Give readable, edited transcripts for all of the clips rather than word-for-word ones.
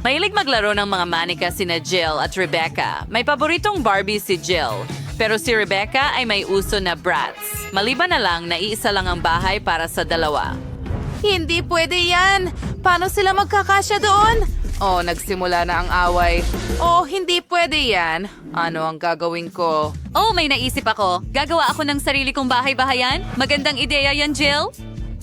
Mahilig maglaro ng mga manika sina Jill at Rebecca. May paboritong Barbie si Jill. Pero si Rebecca ay may uso na Bratz. Maliban na lang na iisa lang ang bahay para sa dalawa. Hindi pwede yan! Paano sila magkakasya doon? Oh, nagsimula na ang away. Oh, hindi pwede yan. Ano ang gagawin ko? Oh, may naisip ako. Gagawa ako ng sarili kong bahay-bahayan. Magandang ideya yan, Jill.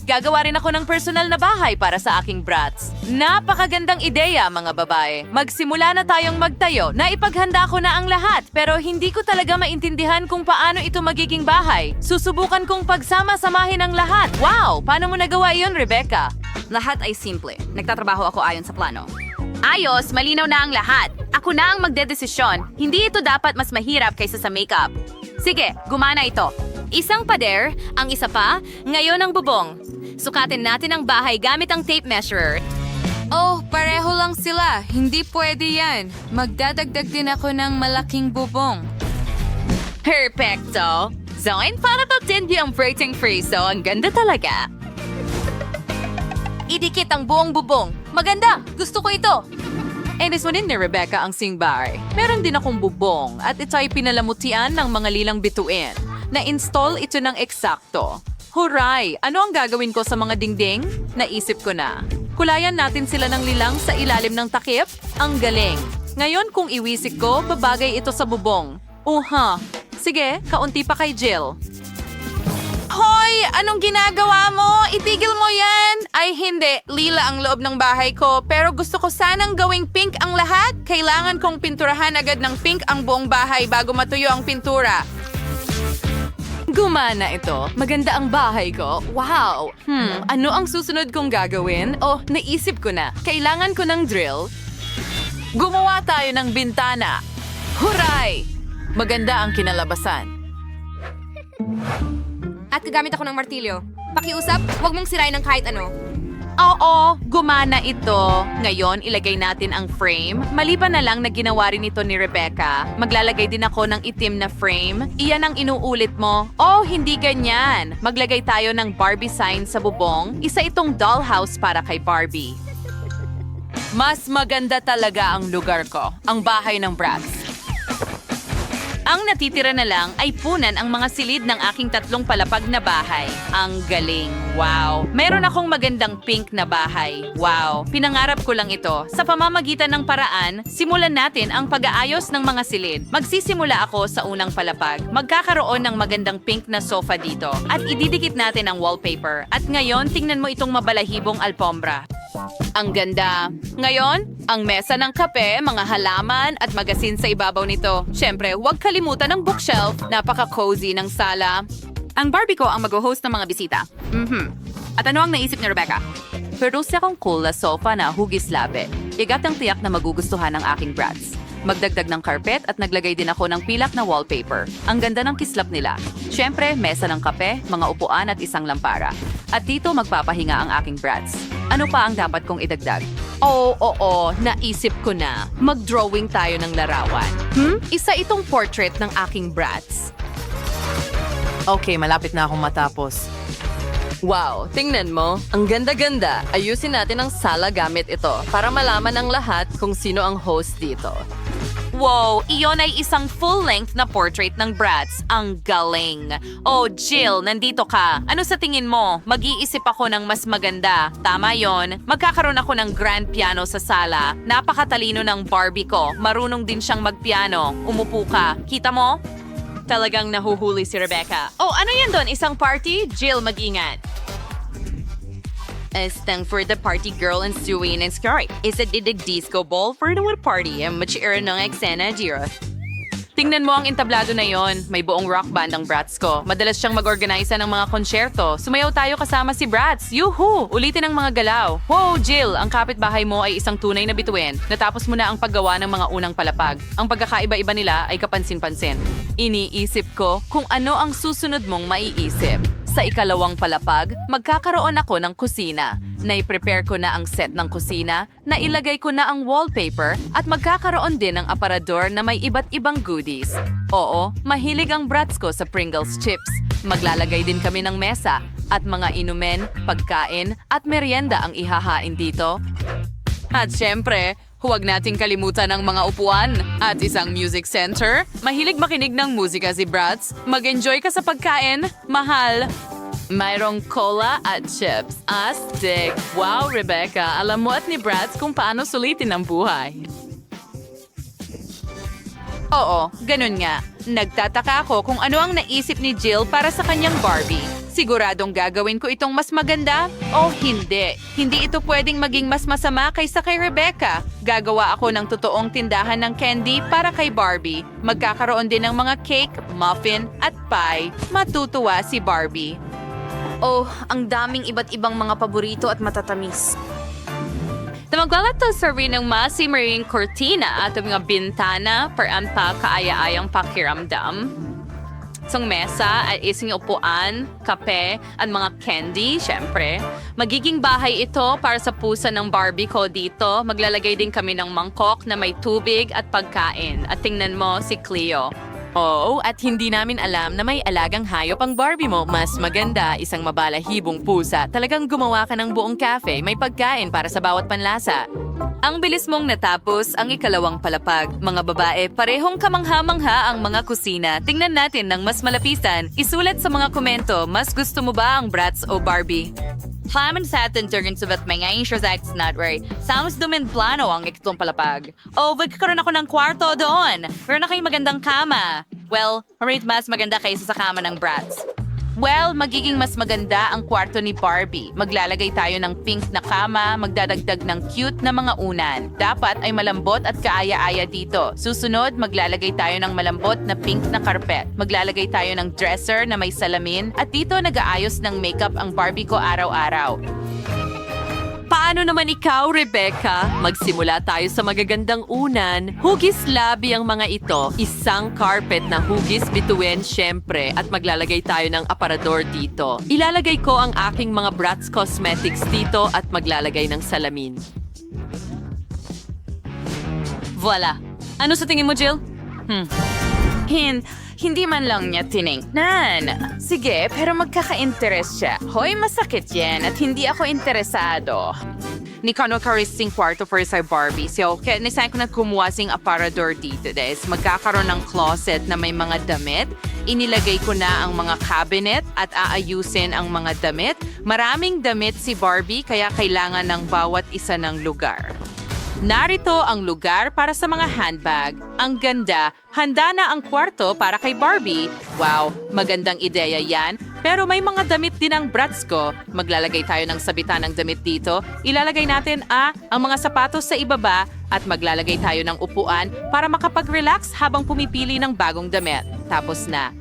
Gagawa rin ako ng personal na bahay para sa aking brats. Napakagandang ideya, mga babae. Magsimula na tayong magtayo. Naipaghanda ko na ang lahat, pero hindi ko talaga maintindihan kung paano ito magiging bahay. Susubukan kong pagsama-samahin ang lahat. Wow! Paano mo nagawa iyon, Rebecca? Lahat ay simple. Nagtatrabaho ako ayon sa plano. Ayos, malinaw na ang lahat. Ako na ang magdedesisyon. Hindi ito dapat mas mahirap kaysa sa makeup. Sige, gumana ito. Isang pader, ang isa pa, ngayon ang bubong. Sukatin natin ang bahay gamit ang tape measurer. Oh, pareho lang sila. Hindi pwede yan. Magdadagdag din ako ng malaking bubong. Perfecto! Zoin, para pagtindi ang breaking freezo. Ang ganda talaga. Idikit ang buong bubong. Maganda! Gusto ko ito! Inis mo din ni Rebecca ang singbahay. Meron din akong bubong at ito ay pinalamutian ng mga lilang bituin. Na-install ito ng eksakto. Huray! Ano ang gagawin ko sa mga dingding? Naisip ko na. Kulayan natin sila ng lilang sa ilalim ng takip? Ang galing! Ngayon kung iwisik ko, babagay ito sa bubong. Sige, kaunti pa kay Jill. Hoy! Anong ginagawa mo? Itigil mo yan! Ay hindi, lila ang loob ng bahay ko. Pero gusto ko sanang gawing pink ang lahat. Kailangan kong pinturahan agad ng pink ang buong bahay bago matuyo ang pintura. Gumana ito. Maganda ang bahay ko. Wow! Ano ang susunod kong gagawin? Oh, naisip ko na. Kailangan ko ng drill. Gumawa tayo ng bintana. Huray! Maganda ang kinalabasan. At gagamit ako ng martilyo. Pakiusap, huwag mong sirain ng kahit ano. Oo, gumana ito. Ngayon, ilagay natin ang frame. Maliban na lang na ginawa rin ito ni Rebecca, maglalagay din ako ng itim na frame. Iyan ang inuulit mo. Oh, hindi ganyan. Maglagay tayo ng Barbie sign sa bubong. Isa itong dollhouse para kay Barbie. Mas maganda talaga ang lugar ko, ang bahay ng Bratz. Ang natitira na lang ay punan ang mga silid ng aking 3 palapag na bahay. Ang galing. Wow. Meron akong magandang pink na bahay. Wow. Pinangarap ko lang ito. Sa pamamagitan ng paraan, simulan natin ang pag-aayos ng mga silid. Magsisimula ako sa unang palapag. Magkakaroon ng magandang pink na sofa dito. At ididikit natin ang wallpaper. At ngayon, tingnan mo itong mabalahibong alpombra. Ang ganda. Ngayon, ang mesa ng kape, mga halaman at magasin sa ibabaw nito. Siyempre, huwag kalimutan ang bookshelf. Napaka-cozy ng sala. Ang Barbie ko ang mag-host ng mga bisita. At ano ang naisip ni Rebecca? Pero akong cool na sofa na hugis labi. Igat ang tiyak na magugustuhan ng aking brats. Magdagdag ng carpet at naglagay din ako ng pilak na wallpaper. Ang ganda ng kislap nila. Siyempre, mesa ng kape, mga upuan at isang lampara. At dito magpapahinga ang aking brats. Ano pa ang dapat kong idagdag? Oo, naisip ko na. Mag-drawing tayo ng larawan. Isa itong portrait ng aking brats. Okay, malapit na akong matapos. Wow, tingnan mo. Ang ganda-ganda. Ayusin natin ang sala gamit ito para malaman ng lahat kung sino ang host dito. Wow, iyon ay isang full-length na portrait ng Bratz. Ang galing. Oh, Jill, nandito ka. Ano sa tingin mo? Mag-iisip ako ng mas maganda. Tama yon. Magkakaroon ako ng grand piano sa sala. Napakatalino ng Barbie ko. Marunong din siyang magpiano. Umupo ka. Kita mo? Talagang nahuhuli si Rebecca. Oh, ano yan doon? Isang party? Jill, mag-ingat. Thank for the party girl and Suey and Sky. Is it the disco ball for the party? Much era ng eksena, Jira. Tingnan mo ang entablado na yon. May buong rock band ang Bratz ko. Madalas siyang mag-organisa ng mga konsyerto. Sumayaw tayo kasama si Bratz. Yuhu! Ulitin ang mga galaw. Wow, Jill! Ang kapitbahay mo ay isang tunay na bituin. Natapos mo na ang paggawa ng mga unang palapag. Ang pagkakaiba-iba nila ay kapansin-pansin. Iniisip ko kung ano ang susunod mong maiisip. Sa ikalawang palapag, magkakaroon ako ng kusina. Nai-prepare ko na ang set ng kusina, nailagay ko na ang wallpaper, at magkakaroon din ng aparador na may iba't ibang goodies. Oo, mahilig ang brats ko sa Pringles chips. Maglalagay din kami ng mesa, at mga inumin, pagkain, at merienda ang ihahain dito. At syempre, huwag nating kalimutan ang mga upuan at isang music center. Mahilig makinig ng musika si Bratz. Mag-enjoy ka sa pagkain. Mahal. Mayroong cola at chips. Astig! Wow, Rebecca! Alam mo at ni Bratz kung paano sulitin ang buhay. Oo, ganun nga. Nagtataka ako kung ano ang naisip ni Jill para sa kanyang Barbie. Siguradong gagawin ko itong mas maganda o hindi. Hindi ito pwedeng maging mas masama kaysa kay Rebecca. Gagawa ako ng totoong tindahan ng candy para kay Barbie. Magkakaroon din ng mga cake, muffin at pie. Matutuwa si Barbie. Oh, ang daming iba't ibang mga paborito at matatamis. Maglalagto sa rin ng masimaring kortina at mga bintana para ang kaaya-ayang pakiramdam. Isang mesa at isang upuan, kape at mga candy, syempre. Magiging bahay ito para sa pusa ng Barbie ko dito. Maglalagay din kami ng mangkok na may tubig at pagkain. At tingnan mo si Cleo. Oo, at hindi namin alam na may alagang hayop ang Barbie mo. Mas maganda, isang mabalahibong pusa. Talagang gumawa ka ng buong cafe. May pagkain para sa bawat panlasa. Ang bilis mong natapos ang ikalawang palapag. Mga babae, parehong kamangha-mangha ang mga kusina. Tingnan natin ng mas malapitan. Isulat sa mga komento, mas gusto mo ba ang Bratz o Barbie? Plamen sa atin turns of at may ngayon siya sa Snotray. Sounds dumin plano ang iktong palapag. Oh, magkakaroon ako ng kwarto doon. Meron na kayong magandang kama. Well, rate mas maganda kaysa sa kama ng Bratz. Well, magiging mas maganda ang kwarto ni Barbie. Maglalagay tayo ng pink na kama, magdadagdag ng cute na mga unan. Dapat ay malambot at kaaya-aya dito. Susunod, maglalagay tayo ng malambot na pink na karpet. Maglalagay tayo ng dresser na may salamin at dito nag-aayos ng makeup ang Barbie ko araw-araw. Paano naman ikaw, Rebecca? Magsimula tayo sa magagandang unan. Hugis labi ang mga ito. Isang carpet na hugis bituin, syempre. At maglalagay tayo ng aparador dito. Ilalagay ko ang aking mga Bratz Cosmetics dito at maglalagay ng salamin. Voila. Ano sa tingin mo, Jill? Hindi man lang niya tiningnan. Sige, pero magkaka-interest siya. Hoy, masakit yan at hindi ako interesado. Ni Kano karising kwarto for sa Barbie. So, kaya nisayin ko na kumuha sing aparador dito, des. Magkakaroon ng closet na may mga damit. Inilagay ko na ang mga cabinet at aayusin ang mga damit. Maraming damit si Barbie, kaya kailangan ng bawat isa ng lugar. Narito ang lugar para sa mga handbag. Ang ganda, handa na ang kwarto para kay Barbie. Wow, magandang ideya yan. Pero may mga damit din ang Bratz ko. Maglalagay tayo ng sabitan ng damit dito. Ilalagay natin ang mga sapatos sa ibaba at maglalagay tayo ng upuan para makapag-relax habang pumipili ng bagong damit. Tapos na.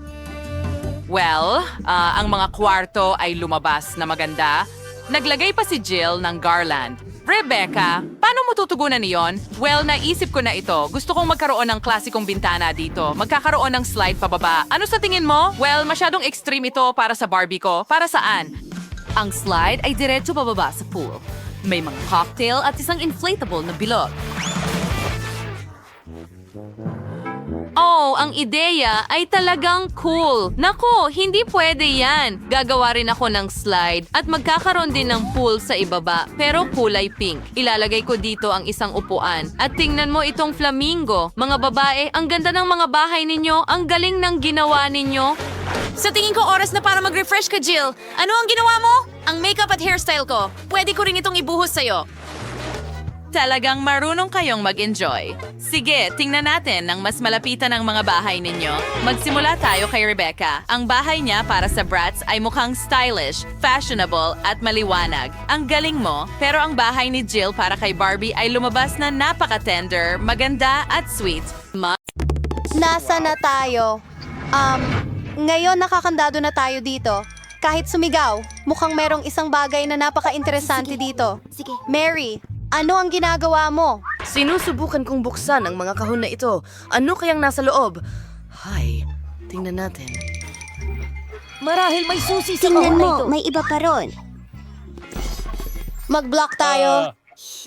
Well, ang mga kwarto ay lumabas na maganda. Naglagay pa si Jill ng garland. Rebecca, paano mo tutugunan niyon? Well, naisip ko na ito. Gusto kong magkaroon ng klasikong bintana dito. Magkakaroon ng slide pababa. Ano sa tingin mo? Well, masyadong extreme ito para sa Barbie ko. Para saan? Ang slide ay diretso pababa sa pool. May mga cocktail at isang inflatable na bilog. Oh, ang ideya ay talagang cool. Nako, hindi pwede yan. Gagawa rin ako ng slide at magkakaroon din ng pool sa ibaba pero kulay pink. Ilalagay ko dito ang isang upuan. At tingnan mo itong flamingo. Mga babae, ang ganda ng mga bahay ninyo. Ang galing ng ginawa ninyo. Sa tingin ko oras na para mag-refresh ka, Jill. Ano ang ginawa mo? Ang makeup at hairstyle ko. Pwede ko rin itong ibuhos sa'yo. Talagang marunong kayong mag-enjoy. Sige, tingnan natin ang mas malapitan ng mga bahay ninyo. Magsimula tayo kay Rebecca. Ang bahay niya para sa Bratz ay mukhang stylish, fashionable at maliwanag. Ang galing mo, pero ang bahay ni Jill para kay Barbie ay lumabas na napaka-tender, maganda at sweet. Nasa na tayo? Ngayon nakakandado na tayo dito. Kahit sumigaw, mukhang merong isang bagay na napaka-interesante dito. Sige. Mary, ano ang ginagawa mo? Sinusubukan kong buksan ang mga kahon na ito. Ano kayang nasa loob? Hay, tingnan natin. Marahil may susi sa kahon Tingnan na mo, ito. may iba pa ron. Mag-block tayo.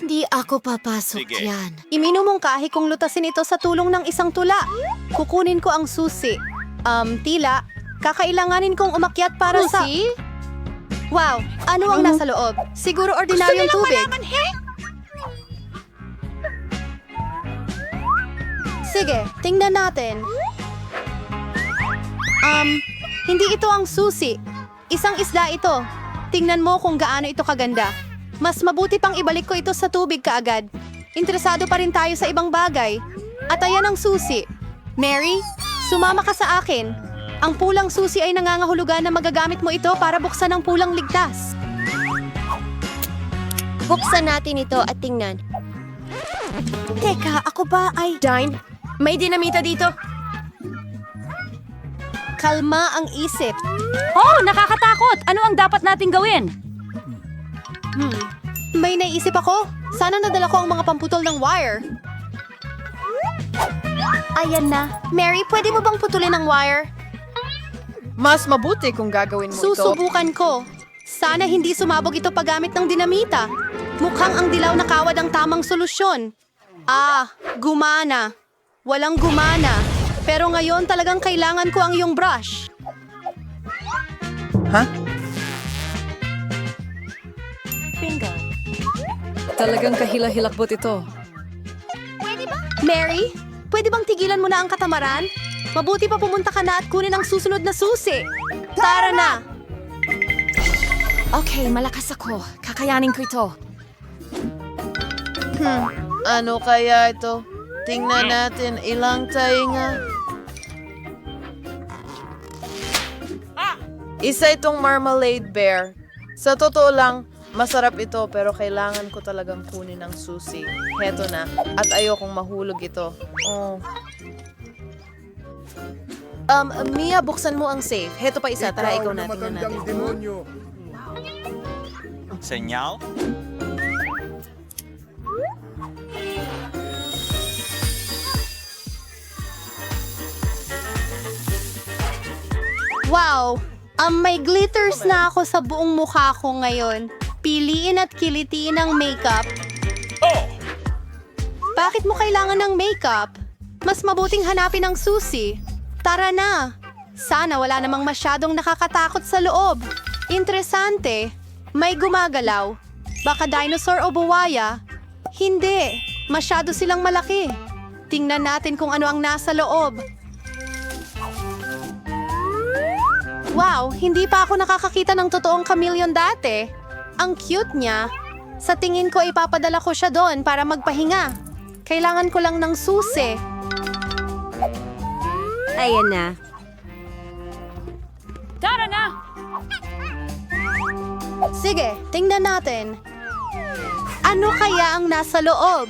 Hindi ako papasok yan. Iminumungkahi kong lutasin ito sa tulong ng isang tula. Kukunin ko ang susi. Tila, kakailanganin kong umakyat para sa... Wow, ano ang nasa loob? Siguro ordinaryong tubig. Sige, tingnan natin. Hindi ito ang susi. Isang isda ito. Tingnan mo kung gaano ito kaganda. Mas mabuti pang ibalik ko ito sa tubig kaagad. Interesado pa rin tayo sa ibang bagay. At ayan ang susi. Mary, sumama ka sa akin. Ang pulang susi ay nangangahulugan na magagamit mo ito para buksan ang pulang ligtas. Buksan natin ito at tingnan. Teka, ako ba ay... Dine, may dinamita dito. Kalma ang isip. Oh, nakakatakot! Ano ang dapat nating gawin? May naisip ako. Sana nadala ko ang mga pamputol ng wire. Ayan na. Mary, pwede mo bang putulin ang wire? Mas mabuti kung gagawin mo ito. Susubukan ko. Sana hindi sumabog ito paggamit ng dinamita. Mukhang ang dilaw na kawad ang tamang solusyon. Gumana. Walang gumana. Pero ngayon talagang kailangan ko ang iyong brush. Talagang kahila-hilakbot ito. Mary, pwede bang tigilan mo na ang katamaran? Mabuti pa pumunta ka na at kunin ang susunod na susi. Tara na! Okay, malakas ako. Kakayanin ko ito. Ano kaya ito? Tingnan natin ilang tainga. Isa itong marmalade bear. Sa totoo lang, masarap ito pero kailangan ko talagang kunin ang susi. Heto na. At ayokong mahulog ito. Oh. Mia, buksan mo ang safe. Heto pa isa. Tara, ikaw na. Tingnan natin. Senyal? Wow! May glitters na ako sa buong mukha ko ngayon. Piliin at kilitiin ang makeup. Bakit mo kailangan ng makeup? Mas mabuting hanapin ang susi. Tara na! Sana wala namang masyadong nakakatakot sa loob. Interesante. May gumagalaw. Baka dinosaur o buwaya? Hindi. Masyado silang malaki. Tingnan natin kung ano ang nasa loob. Wow, hindi pa ako nakakakita ng totoong chameleon dati. Ang cute niya. Sa tingin ko ipapadala ko siya doon para magpahinga. Kailangan ko lang ng susi. Ayan na. Tara na! Sige, tingnan natin. Ano kaya ang nasa loob?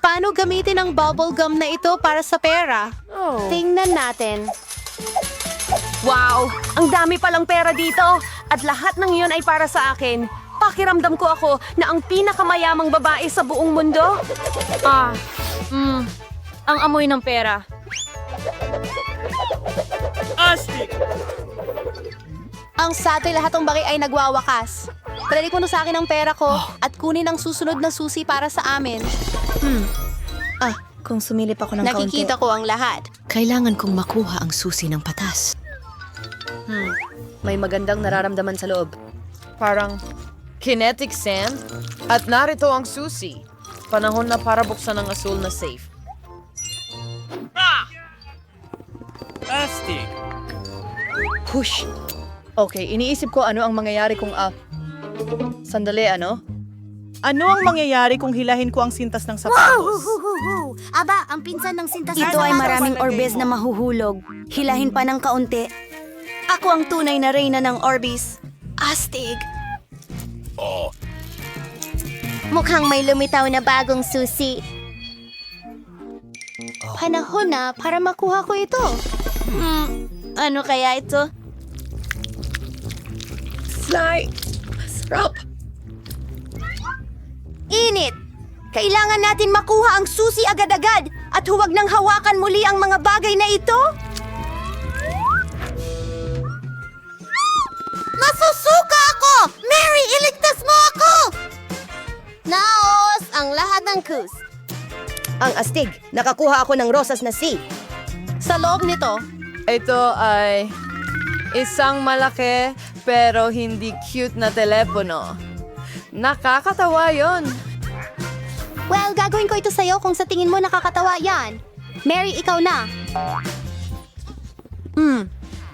Paano gamitin ang bubble gum na ito para sa pera? Tingnan natin. Wow! Ang dami palang pera dito! At lahat ng iyon ay para sa akin. Pakiramdam ko ako na ang pinakamayamang babae sa buong mundo. Ang amoy ng pera. Ang satoy lahat ng bagay ay nagwawakas. Padali ko na sa akin ang pera ko at kunin ang susunod na susi para sa amin. Kung sumilip ako ng Nakikita ko ang lahat. Kailangan kong makuha ang susi ng patas. May magandang nararamdaman sa loob. Parang kinetic sand. At narito ang susi. Panahon na para buksan ang asul na safe. Astig! Push! Okay, iniisip ko ano ang mangyayari kung Sandali, ano? Ano ang mangyayari kung hilahin ko ang sintas ng sapatos? Aba, ang pinsan ng sintas. Ito ay maraming orbes na mahuhulog. Hilahin pa ng kaunti. Ako ang tunay na reyna ng orbis. Astig. Mukhang may lumitaw na bagong susi. Panahon na para makuha ko ito. Ano kaya ito? Fly! Sarap! Init! Kailangan natin makuha ang susi agad-agad at huwag nang hawakan muli ang mga bagay na ito. Masusuka ako! Mary, iligtas mo ako! Naos ang lahat ng kus. Ang astig! Nakakuha ako ng rosas na C. Sa loob nito, Ito ay isang malaki pero hindi cute na telepono. Nakakatawa yon. Well, gagawin ko ito sa'yo kung sa tingin mo nakakatawa yan. Mary, ikaw na.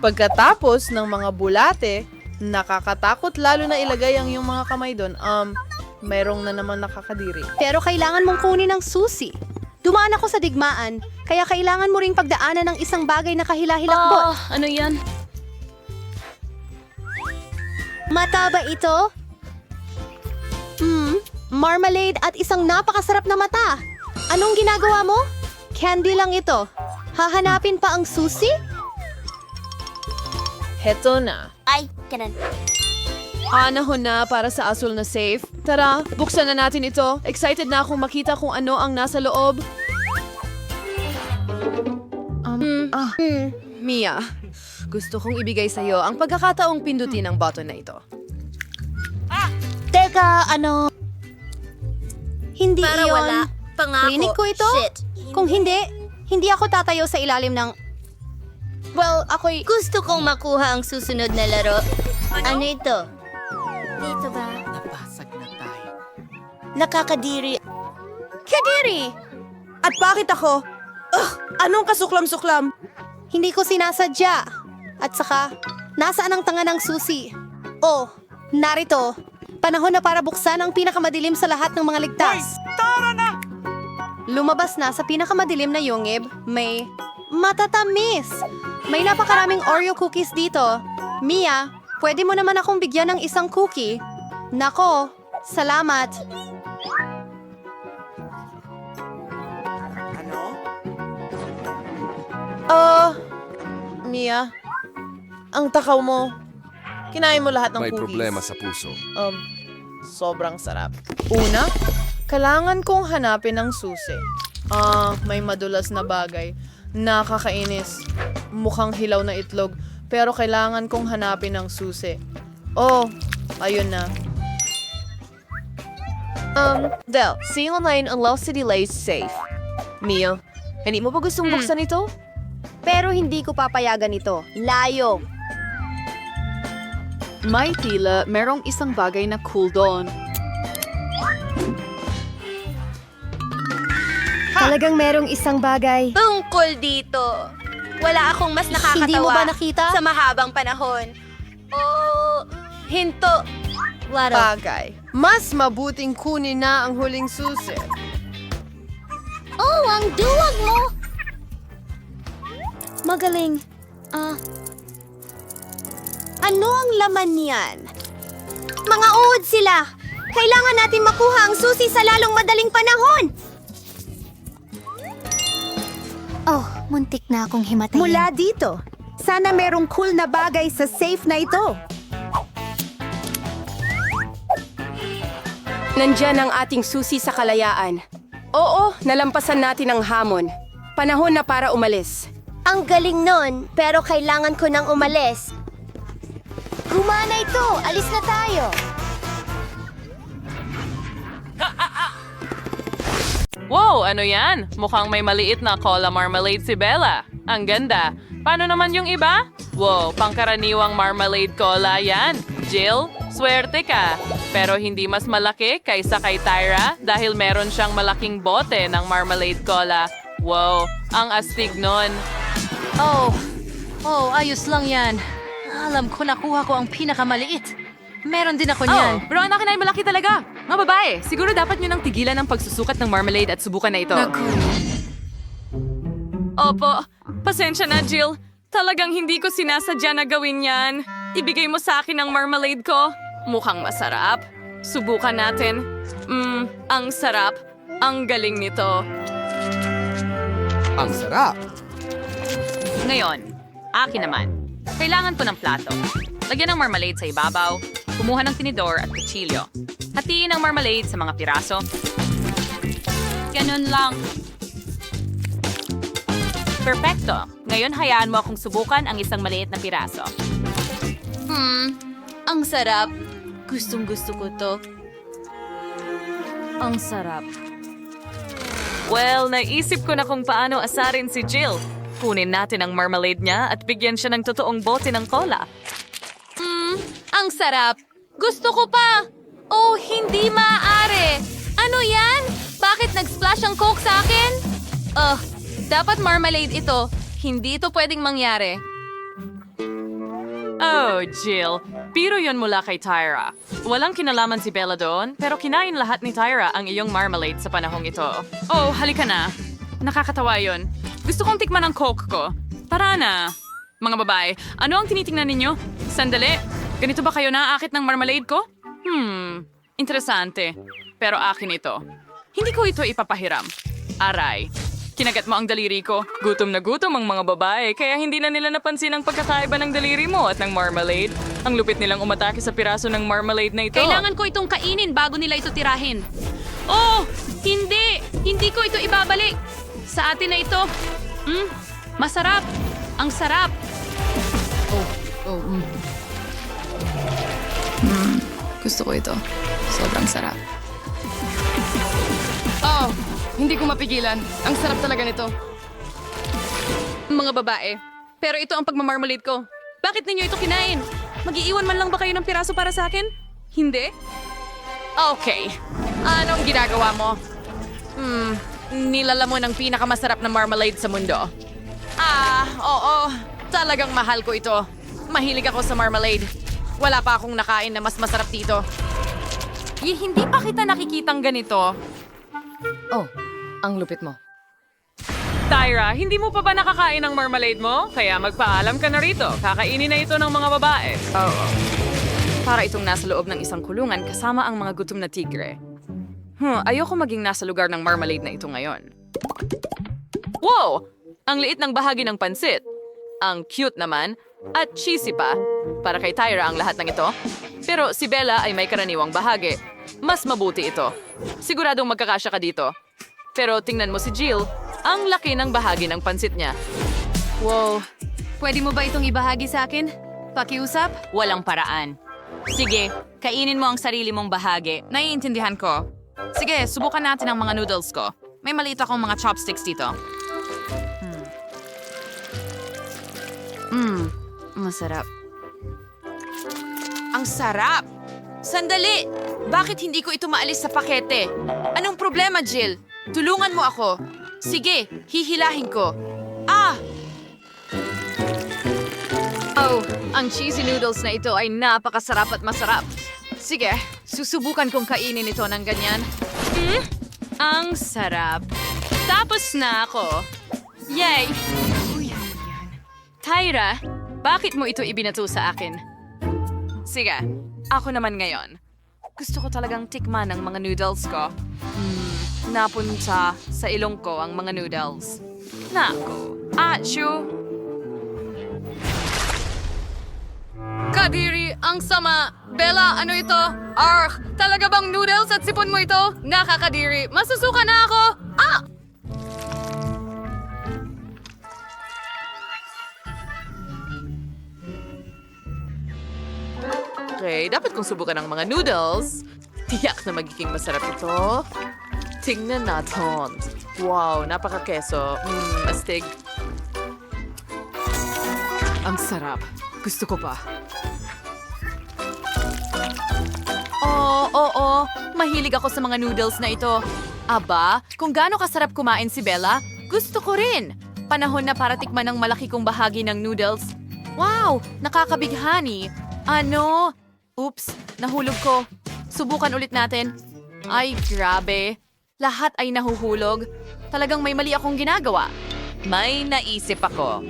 Pagkatapos ng mga bulate, nakakatakot lalo na ilagay ang iyong mga kamay doon. Mayroong na naman nakakadiri. Pero kailangan mong kunin ang susi. Dumaan ako sa digmaan, kaya kailangan mo ring pagdaanan ng isang bagay na kahila-hilakbot. Ano yan? Mata ba ito? Marmalade at isang napakasarap na mata. Anong ginagawa mo? Candy lang ito. Hahanapin pa ang susi? Heto na. Ay, ganun. Panahon na para sa asul na safe. Tara, buksan na natin ito. Excited na akong makita kung ano ang nasa loob. Mia, gusto kong ibigay sa'yo ang pagkakataong pindutin ang button na ito. Teka, ano? Hindi Para iyon. wala. Pangako. Rinig ko ito? Shit. Kung hindi ako tatayo sa ilalim ng... Well, ako'y... Gusto kong makuha ang susunod na laro. Ano ito? Dito ba? Nakakadiri. Kadiri! At bakit ako? Anong kasuklam-suklam? Hindi ko sinasadya. At saka, nasaan ang tanga ng susi? Oh, narito. Panahon na para buksan ang pinakamadilim sa lahat ng mga ligtas. Tara na! Lumabas na sa pinakamadilim na yungib, may matatamis. May napakaraming Oreo cookies dito. Mia, pwede mo naman akong bigyan ng isang cookie? Nako, salamat. Mia, ang takaw mo. Kinain mo lahat ng May cookies. problema sa puso. Sobrang sarap. Una, kailangan kong hanapin ang susi. May madulas na bagay. Nakakainis. Mukhang hilaw na itlog. Pero kailangan kong hanapin ang susi. Oh, ayun na. Del, see online ang Lost City Lays safe. Mia, hindi mo ba gustong buksan ito? Pero hindi ko papayagan ito. Layo. May tila merong isang bagay na cool doon. Talagang merong isang bagay. Tungkol dito. Wala akong mas nakakatawa Hindi mo ba nakita? sa mahabang panahon. Oh, hinto. Laro. Bagay. Mas mabuting kunin na ang huling susi. Oh, ang duwag mo. Magaling. Ano ang laman niyan? Mga uod sila. Kailangan natin makuha ang susi sa lalong madaling panahon. Oh, muntik na akong himatayin. Mula dito. Sana merong cool na bagay sa safe na ito. Nandyan ang ating susi sa kalayaan. Oo, nalampasan natin ang hamon. Panahon na para umalis. Ang galing nun, pero kailangan ko nang umalis. Gumana ito! Alis na tayo! Wow, ano yan? Mukhang may maliit na cola marmalade si Bella. Ang ganda. Paano naman yung iba? Wow, pangkaraniwang marmalade cola yan. Jill, swerte ka. Pero hindi mas malaki kaysa kay Tyra dahil meron siyang malaking bote ng marmalade cola. Wow, ang astig nun. Ayos lang yan. Alam ko nakuha ko ang pinakamaliit. Meron din ako niyan. Pero ang akin ay malaki talaga. Mga babae, siguro dapat nyo nang tigilan ang pagsusukat ng marmalade at subukan na ito. Opo, pasensya na, Jill. Talagang hindi ko sinasadya na gawin yan. Ibigay mo sa akin ang marmalade ko. Mukhang masarap. Subukan natin. Ang sarap. Ang galing nito. Ang sarap! Ngayon, akin naman. Kailangan ko ng plato. Lagyan ng marmalade sa ibabaw. Kumuha ng tinidor at kutsilyo. Hatiin ang marmalade sa mga piraso. Ganun lang. Perfecto. Ngayon hayaan mo akong subukan ang isang maliit na piraso. Ang sarap. Gustong-gusto ko to. Ang sarap. Well, naisip ko na kung paano asarin si Jill. Kunin natin ang marmalade niya at bigyan siya ng totoong bote ng cola. Ang sarap. Gusto ko pa. Oh, hindi maaari. Ano yan? Bakit siyang Coke sa akin? Dapat marmalade ito. Hindi ito pwedeng mangyari. Oh, Jill. Biro yon mula kay Tyra. Walang kinalaman si Bella doon, pero kinain lahat ni Tyra ang iyong marmalade sa panahong ito. Oh, halika na. Nakakatawa yon. Gusto kong tikman ang Coke ko. Tara na. Mga babae, ano ang tinitingnan ninyo? Sandali. Ganito ba kayo naaakit ng marmalade ko? Interesante. Pero akin ito. Hindi ko ito ipapahiram. Aray. Kinagat mo ang daliri ko. Gutom na gutom ang mga babae, kaya hindi na nila napansin ang pagkakaiba ng daliri mo at ng marmalade. Ang lupit nilang umatake sa piraso ng marmalade na ito. Kailangan ko itong kainin bago nila ito tirahin. Oh, hindi! Hindi ko ito ibabalik. Sa atin na ito. Masarap. Ang sarap. Gusto ko ito. Sobrang sarap. Oh, hindi ko mapigilan. Ang sarap talaga nito. Mga babae, pero ito ang pagmamarmalade ko. Bakit ninyo ito kinain? Mag-iiwan man lang ba kayo ng piraso para sa akin? Hindi? Okay. Anong ginagawa mo? Nilalamon ang pinakamasarap na marmalade sa mundo. Oo. Talagang mahal ko ito. Mahilig ako sa marmalade. Wala pa akong nakain na mas masarap dito. Hindi pa kita nakikitang ganito. Oh, ang lupit mo. Tyra, hindi mo pa ba nakakain ng marmalade mo? Kaya magpaalam ka na rito. Kakainin na ito ng mga babae. Oo. Para itong nasa loob ng isang kulungan kasama ang mga gutom na tigre. Ayoko maging nasa lugar ng marmalade na ito ngayon. Wow! Ang liit ng bahagi ng pansit. Ang cute naman. At cheesy pa. Para kay Tyra ang lahat ng ito. Pero si Bella ay may karaniwang bahagi. Mas mabuti ito. Siguradong magkakasya ka dito. Pero tingnan mo si Jill. Ang laki ng bahagi ng pansit niya. Wow. Pwede mo ba itong ibahagi sa akin? Pakiusap? Walang paraan. Sige, kainin mo ang sarili mong bahagi. Naiintindihan ko. Sige, subukan natin ang mga noodles ko. May maliit akong mga chopsticks dito. Masarap. Ang sarap! Sandali! Bakit hindi ko ito maalis sa pakete? Anong problema, Jill? Tulungan mo ako. Sige, hihilahin ko. Oh, ang cheesy noodles na ito ay napakasarap at masarap. Sige, susubukan kong kainin ito ng ganyan. Ang sarap. Tapos na ako. Yay! Tyra, bakit mo ito ibinato sa akin? Sige, ako naman ngayon. Gusto ko talagang tikman ang mga noodles ko. Napunta sa ilong ko ang mga noodles. Naku, achoo! Kadiri, ang sama! Bella, ano ito? Talaga bang noodles at sipon mo ito? Nakakadiri, masusuka na ako! Okay, dapat kong subukan ang mga noodles. Tiyak na magiging masarap ito. Tingnan natin. Wow, napaka-keso. Astig. Ang sarap. Gusto ko pa. Oo. Mahilig ako sa mga noodles na ito. Aba, kung gaano kasarap kumain si Bella, gusto ko rin. Panahon na para tikman ang malaki kong bahagi ng noodles. Wow, nakakabighani. Ano? Oops, nahulog ko. Subukan ulit natin. Ay, grabe. Lahat ay nahuhulog. Talagang may mali akong ginagawa. May naisip ako.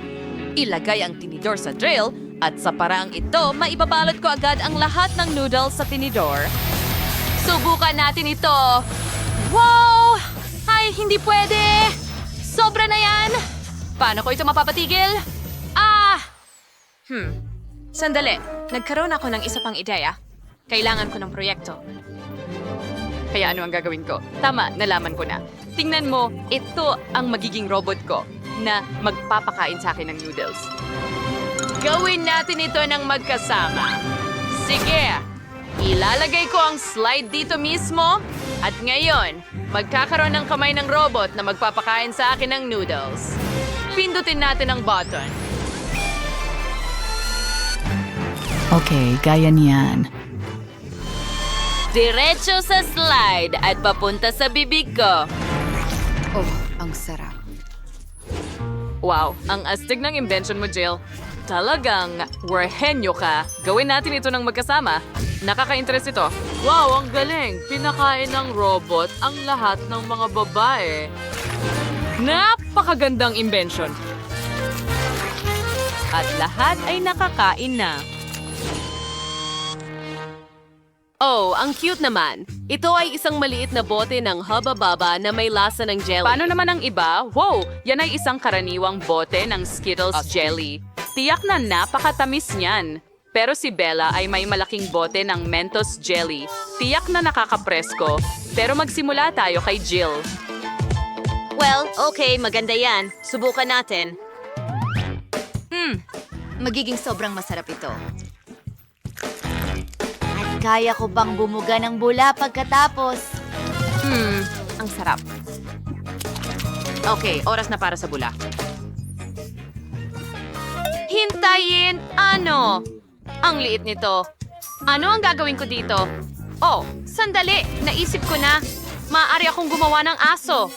Ilagay ang tinidor sa drill at sa paraang ito, maibabalot ko agad ang lahat ng noodles sa tinidor. Subukan natin ito. Wow! Ay, hindi pwede! Sobra na yan! Paano ko ito mapapatigil? Sandali. Nagkaroon ako ng isa pang ideya. Kailangan ko ng proyekto. Kaya ano ang gagawin ko? Tama, nalaman ko na. Tingnan mo, ito ang magiging robot ko na magpapakain sa akin ng noodles. Gawin natin ito ng magkasama. Sige, ilalagay ko ang slide dito mismo at ngayon, magkakaroon ng kamay ng robot na magpapakain sa akin ng noodles. Pindutin natin ang button. Okay, gaya niyan. Diretso sa slide at papunta sa bibig ko. Oh, ang sarap. Wow, ang astig ng invention mo, Jill. Talagang henyo ka. Gawin natin ito ng magkasama. Nakaka-interest ito. Wow, ang galing. Pinakain ng robot ang lahat ng mga babae. Napakagandang invention. At lahat ay nakakain na. Oh, ang cute naman. Ito ay isang maliit na bote ng Hubba Bubba na may lasa ng jelly. Paano naman ang iba? Wow, yan ay isang karaniwang bote ng Skittles jelly. Tiyak na napakatamis niyan. Pero si Bella ay may malaking bote ng Mentos jelly. Tiyak na nakakapresko. Pero magsimula tayo kay Jill. Well, okay, maganda yan. Subukan natin. Magiging sobrang masarap ito. At kaya ko bang bumuga ng bula pagkatapos? Ang sarap. Okay, oras na para sa bula. Hintayin! Ano? Ang liit nito. Ano ang gagawin ko dito? Oh, sandali. Naisip ko na. Maaari akong gumawa ng aso.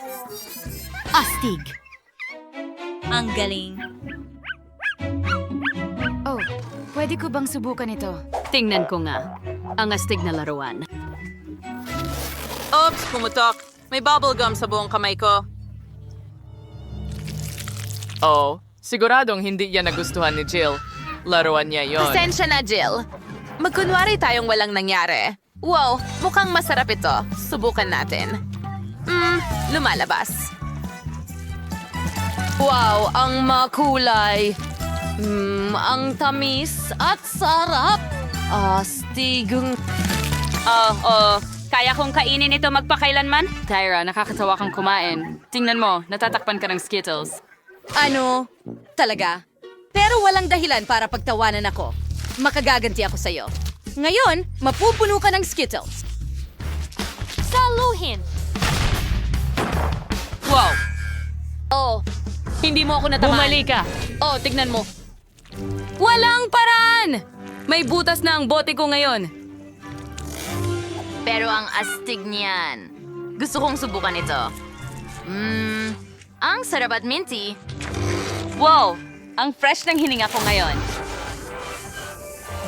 Astig. Ang galing. Oh, pwede ko bang subukan ito? Tingnan ko nga. Ang astig na laruan. Oops, pumutok. May bubblegum sa buong kamay ko. Oh, siguradong hindi yan nagustuhan ni Jill. Laruan niya yon. Pasensya na, Jill. Magkunwari tayong walang nangyari. Wow, mukhang masarap ito. Subukan natin. Lumalabas. Wow, ang makulay. Ang tamis at sarap. Astigong... kaya kong kainin ito magpakailanman? Tyra, nakakatawa kang kumain. Tingnan mo, natatakpan ka ng Skittles. Ano? Talaga? Pero walang dahilan para pagtawanan ako. Makagaganti ako sa'yo. Ngayon, mapupuno ka ng Skittles. Saluhin! Wow! Oh, hindi mo ako natamaan. Bumali ka! Oh, tignan mo. Walang paraan! May butas na ang bote ko ngayon. Pero ang astig niyan. Gusto kong subukan ito. Ang sarap at minty. Wow! Ang fresh ng hininga ko ngayon.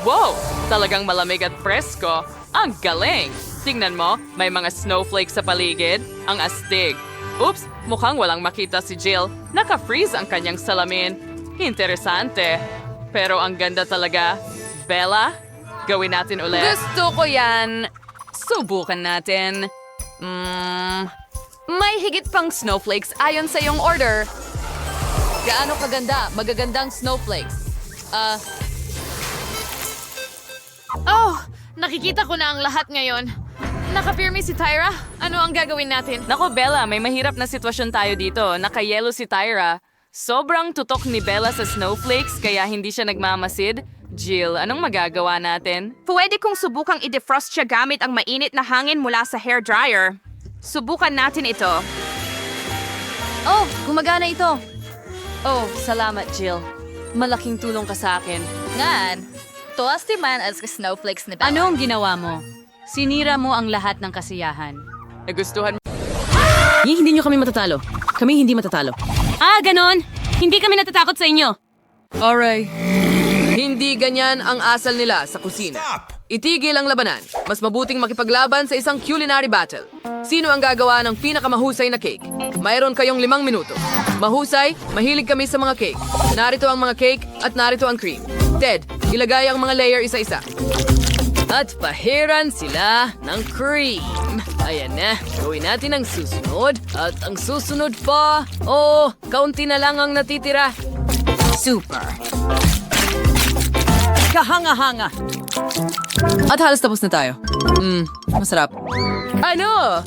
Wow! Talagang malamig at presko. Ang galing! Tingnan mo, may mga snowflakes sa paligid. Ang astig. Oops! Mukhang walang makita si Jill. Naka-freeze ang kanyang salamin. Interesante. Pero ang ganda talaga. Bella, gawin natin ulit. Gusto ko yan. Subukan natin. May higit pang snowflakes ayon sa iyong order. Gaano kaganda? Magagandang snowflakes. Oh, nakikita ko na ang lahat ngayon. Nakapirmi si Tyra. Ano ang gagawin natin? Nako, Bella, may mahirap na sitwasyon tayo dito. Nakayelo si Tyra. Sobrang tutok ni Bella sa snowflakes kaya hindi siya nagmamasid. Jill, anong magagawa natin? Pwede kong subukang i-defrost siya gamit ang mainit na hangin mula sa hairdryer. Subukan natin ito. Oh, gumagana ito. Oh, salamat, Jill. Malaking tulong ka sa akin. Ngan, tuwas man as snowflakes ni Bella. Ano ang ginawa mo? Sinira mo ang lahat ng kasiyahan. Nagustuhan mo? Hindi nyo kami matatalo. Kami hindi matatalo. Ah, ganon! Hindi kami natatakot sa inyo. Alright. Hindi ganyan ang asal nila sa kusina. Itigil ang labanan. Mas mabuting makipaglaban sa isang culinary battle. Sino ang gagawa ng pinakamahusay na cake? Mayroon kayong 5 minuto. Mahusay, mahilig kami sa mga cake. Narito ang mga cake at narito ang cream. Ted, ilagay ang mga layer isa-isa. At pahiran sila ng cream. Ayan na, gawin natin ang susunod. At ang susunod pa, kaunti na lang ang natitira. Super. Kahanga-hanga. At halos tapos na tayo. Masarap. Ano?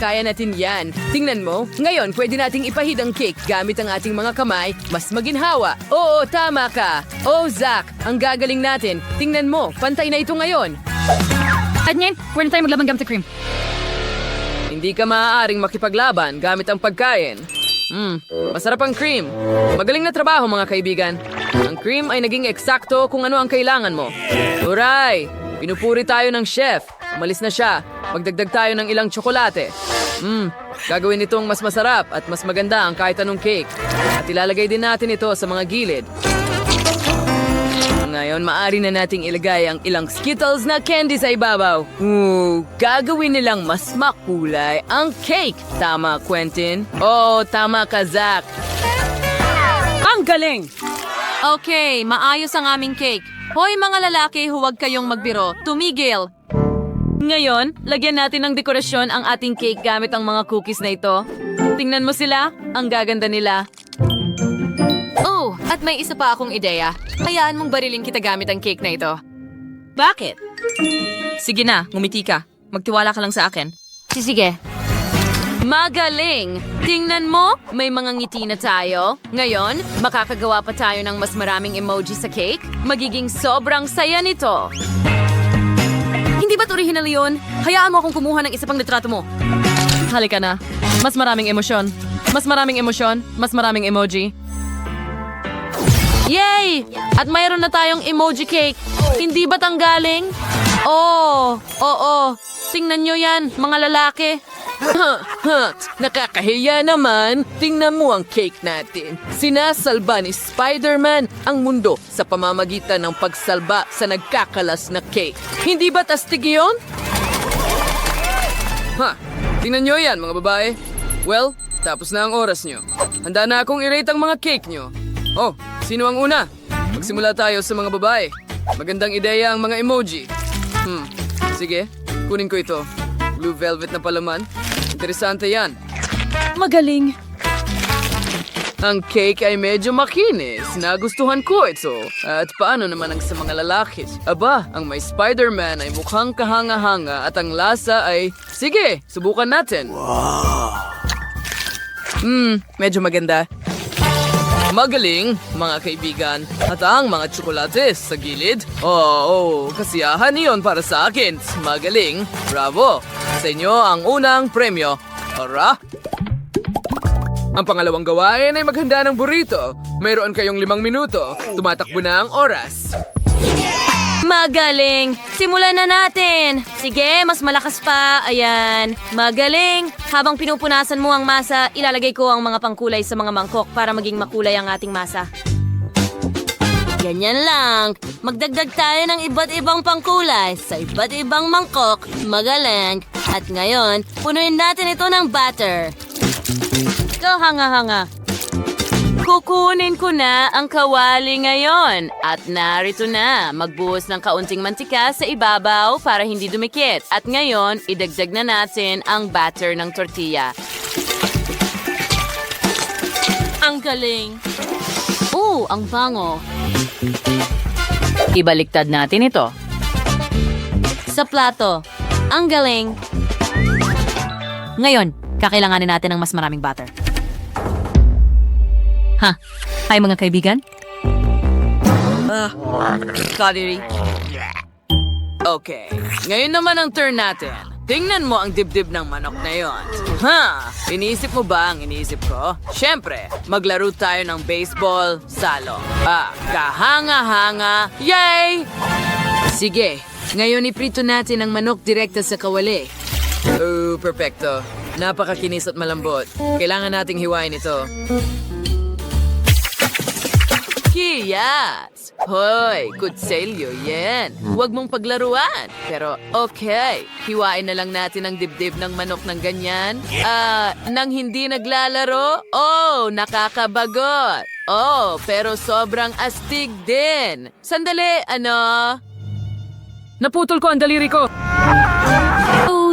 Kaya natin yan. Tingnan mo, ngayon pwede nating ipahid ang cake gamit ang ating mga kamay, mas maginhawa. Oo, tama ka. Zach, ang gagaling natin. Tingnan mo, pantay na ito ngayon. At ngayon, pwede tayo maglaban gamit ang cream. Hindi ka maaaring makipaglaban gamit ang pagkain. Masarap ang cream. Magaling na trabaho, mga kaibigan. Ang cream ay naging eksakto kung ano ang kailangan mo. Huray! Pinupuri tayo ng chef. umalis na siya. Magdagdag tayo ng ilang tsokolate. Gagawin itong mas masarap at mas maganda ang kahit anong cake. At ilalagay din natin ito sa mga gilid. Ngayon, maaari na nating ilagay ang ilang Skittles na candy sa ibabaw. Gagawin nilang mas makulay ang cake. Tama, Quentin? Oo, tama ka, Zach. Ang galing! Okay, maayos ang aming cake. Hoy mga lalaki, huwag kayong magbiro. Tumigil! Ngayon, lagyan natin ng dekorasyon ang ating cake gamit ang mga cookies na ito. Tingnan mo sila, ang gaganda nila. Oh, at may isa pa akong ideya. Hayaan mong barilin kita gamit ang cake na ito. Bakit? Sige na, ngumiti ka. Magtiwala ka lang sa akin. Sige. Magaling! Tingnan mo, may mga ngiti na tayo. Ngayon, makakagawa pa tayo ng mas maraming emoji sa cake. Magiging sobrang saya nito. Hindi ba't original yun? Hayaan mo akong kumuha ng isa pang litrato mo. Halika na. Mas maraming emosyon. Mas maraming emosyon. Mas maraming emoji. Yay! At mayroon na tayong emoji cake. Hindi ba tanggaling? Oo. Tingnan nyo yan, mga lalaki. Nakakahiya naman. Tingnan mo ang cake natin. Sinasalba ni Spider-Man ang mundo sa pamamagitan ng pagsalba sa nagkakalas na cake. Hindi ba tastig yun? Tingnan nyo yan, mga babae. Well, tapos na ang oras nyo. Handa na akong i-rate ang mga cake nyo. Oh, sino ang una? Magsimula tayo sa mga babae. Magandang ideya ang mga emoji. Sige, kunin ko ito. Blue velvet na palaman. Interesante yan. Magaling. Ang cake ay medyo makinis. Nagustuhan ko ito. At paano naman ang sa mga lalaki? Aba, ang may Spider-Man ay mukhang kahanga-hanga at ang lasa ay... Sige, subukan natin. Medyo maganda. Magaling, mga kaibigan. At ang mga tsokolates sa gilid. Kasiyahan iyon para sa akin. Magaling. Bravo. Sa inyo ang unang premyo. Tara! Ang pangalawang gawain ay maghanda ng burrito. Mayroon kayong 5 minuto. Tumatakbo na ang oras. Magaling! Simulan na natin! Sige, mas malakas pa. Ayan. Magaling! Habang pinupunasan mo ang masa, ilalagay ko ang mga pangkulay sa mga mangkok para maging makulay ang ating masa. Ganyan lang. Magdagdag tayo ng iba't ibang pangkulay sa iba't ibang mangkok. Magaling! At ngayon, punuin natin ito ng batter. Ito, hanga-hanga. Kukunin ko na ang kawali ngayon. At narito na, magbuhos ng kaunting mantika sa ibabaw para hindi dumikit. At ngayon, idagdag na natin ang batter ng tortilla. Ang galing. Ang bango. Ibaliktad natin ito. Sa plato. Ang galing. Ngayon, kakailanganin natin ng mas maraming butter. Hi mga kaibigan. Kadiri. Okay, ngayon naman ang turn natin. Tingnan mo ang dibdib ng manok na yon. Iniisip mo ba ang iniisip ko? Siyempre, maglaro tayo ng baseball, salo. Kahanga-hanga. Yay! Sige, ngayon iprito natin ang manok direkta sa kawali. Perfecto. Napakakinis at malambot. Kailangan nating hiwain ito. Kiyas! Hoy, kutselyo yan. Huwag mong paglaruan. Pero okay, hiwain na lang natin ang dibdib ng manok ng ganyan. Nang hindi naglalaro? Nakakabagot. Pero sobrang astig din. Sandali, Naputol ko ang daliri ko.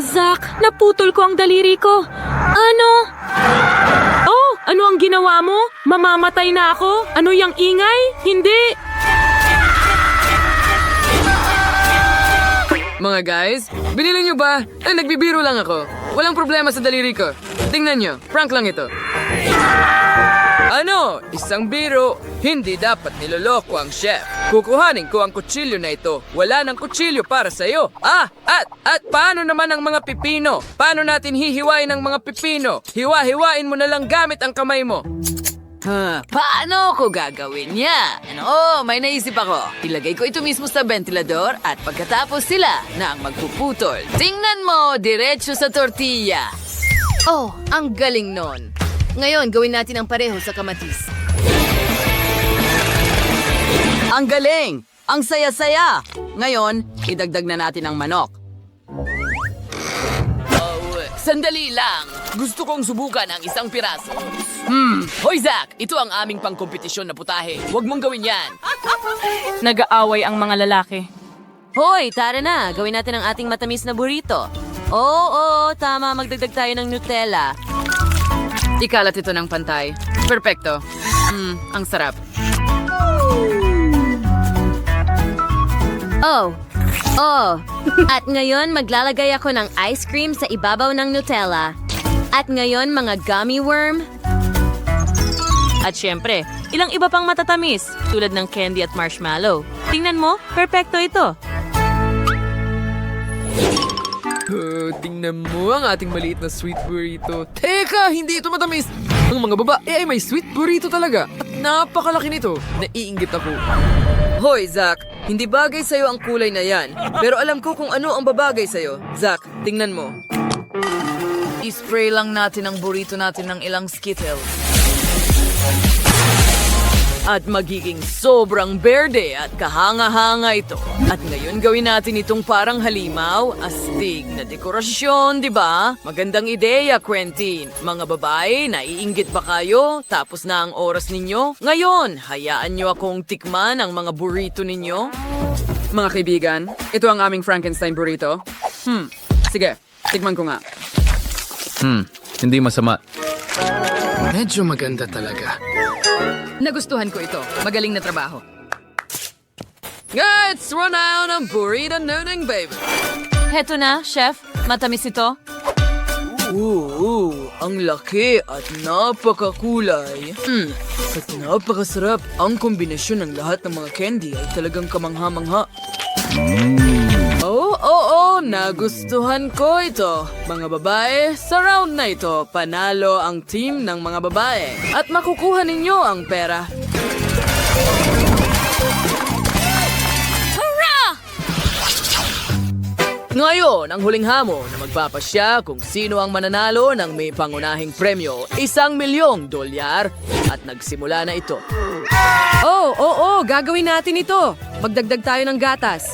Zach, naputol ko ang daliri ko. Ano? Ano ang ginawa mo? Mamamatay na ako? Ano yung ingay? Hindi! Mga guys, binili nyo ba? Nagbibiro lang ako. Walang problema sa daliri ko. Tingnan nyo, prank lang ito. Ano? Isang biro. Hindi dapat niloloko ang chef. Kukuhanin ko ang kutsilyo na ito. Wala nang kutsilyo para sa'yo. At paano naman ang mga pipino? Paano natin hihiwain ang mga pipino? Hiwa-hiwain mo na lang gamit ang kamay mo. Paano ko gagawin yan? Oh, may naisip ako. Ilagay ko ito mismo sa ventilador at pagkatapos sila na ang magpuputol. Tingnan mo, diretso sa tortilla. Oh, ang galing nun. Ngayon, gawin natin ang pareho sa kamatis. Ang galing! Ang saya-saya! Ngayon, idagdag na natin ang manok. Oh, sandali lang. Gusto kong subukan ang isang piraso. Hoy Zach, ito ang aming pangkompetisyon na putahe. Huwag mong gawin yan. Nag-aaway ang mga lalaki. Hoy, tara na. Gawin natin ang ating matamis na burrito. Oo, tama. Magdagdag tayo ng Nutella. Ikalat ito ng pantay. Perpekto. Ang sarap. At ngayon, maglalagay ako ng ice cream sa ibabaw ng Nutella. At ngayon, mga gummy worm. At syempre, ilang iba pang matatamis, tulad ng candy at marshmallow. Tingnan mo, perpekto ito. Tingnan mo ang ating maliit na sweet burrito. Teka, hindi ito matamis. Ang mga babae ay may sweet burrito talaga. At napakalaki nito. Naiinggit ako. Hoy, Zach. Hindi bagay sa'yo ang kulay na yan. Pero alam ko kung ano ang babagay sa'yo. Zach, tingnan mo. I-spray lang natin ang burrito natin ng ilang Skittles. At magiging sobrang berde at kahanga-hanga ito. At ngayon gawin natin itong parang halimaw, astig na dekorasyon, di ba? Magandang ideya, Quentin. Mga babae, naiinggit ba kayo? Tapos na ang oras ninyo? Ngayon, hayaan nyo akong tikman ang mga burrito ninyo. Mga kaibigan, ito ang aming Frankenstein burrito. Sige, tikman ko nga. Hindi masama. Medyo maganda talaga. Nagustuhan ko ito. Magaling na trabaho. Let's run out ang burrito nuning, baby. Heto na, chef. Matamis ito. Ang laki at napakakulay. At napakasarap. Ang kombinasyon ng lahat ng mga candy ay talagang kamangha-mangha. Nagustuhan ko ito. Mga babae, sa round na ito, panalo ang team ng mga babae. At makukuha ninyo ang pera. Ngayon, ang huling hamon na magpapasya kung sino ang mananalo ng may pangunahing premyo, $1,000,000. At nagsimula na ito. Gagawin natin ito. Magdagdag tayo ng gatas.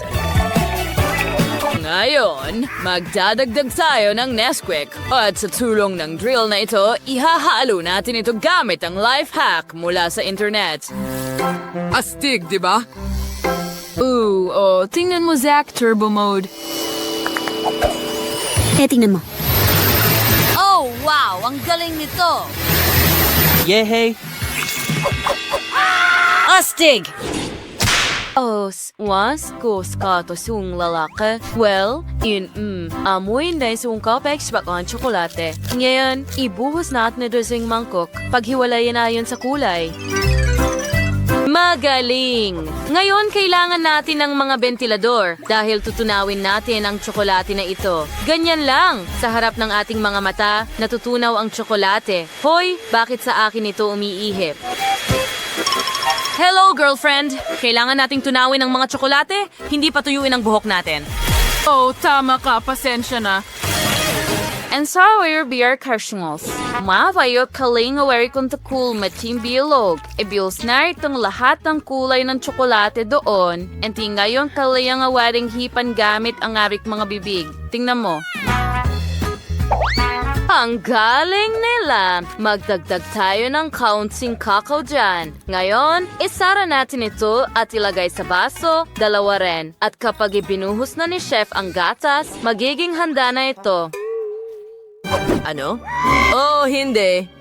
Ngayon, magdadagdag tayo ng Nesquik. At sa tulong ng drill na ito, ihahalo natin ito gamit ang life hack mula sa internet. Astig, di ba? Tingnan mo, Zach, turbo mode. Tingnan mo. Oh, wow! Ang galing nito! Yehey! Astig! Was kato sung lalaki. Well, amoy na sung kapex bakang tsokolate. Ngayon, ibuhos natin ito sa mangkok. Paghiwalayan na yun sa kulay. Magaling! Ngayon, kailangan natin ng mga ventilador dahil tutunawin natin ang tsokolate na ito. Ganyan lang, sa harap ng ating mga mata, natutunaw ang tsokolate. Hoy, bakit sa akin ito umiihip? Hello, girlfriend! Kailangan nating tunawin ang mga tsokolate, hindi patuyuin ang buhok natin. Tama ka. Pasensya na. And sour beer cashmos. Mabayo kaling awari kung takul matim bilog. Ibios na itong lahat ng kulay ng tsokolate doon. And ngayon kalayang awaring hipan gamit ang arik mga bibig. Tingnan mo. Ang galing nila! Magdagdag tayo ng kaunting kakao dyan. Ngayon, isara natin ito at ilagay sa baso, dalawa rin. At kapag ibinuhos na ni Chef ang gatas, magiging handa na ito. Ano? Hindi.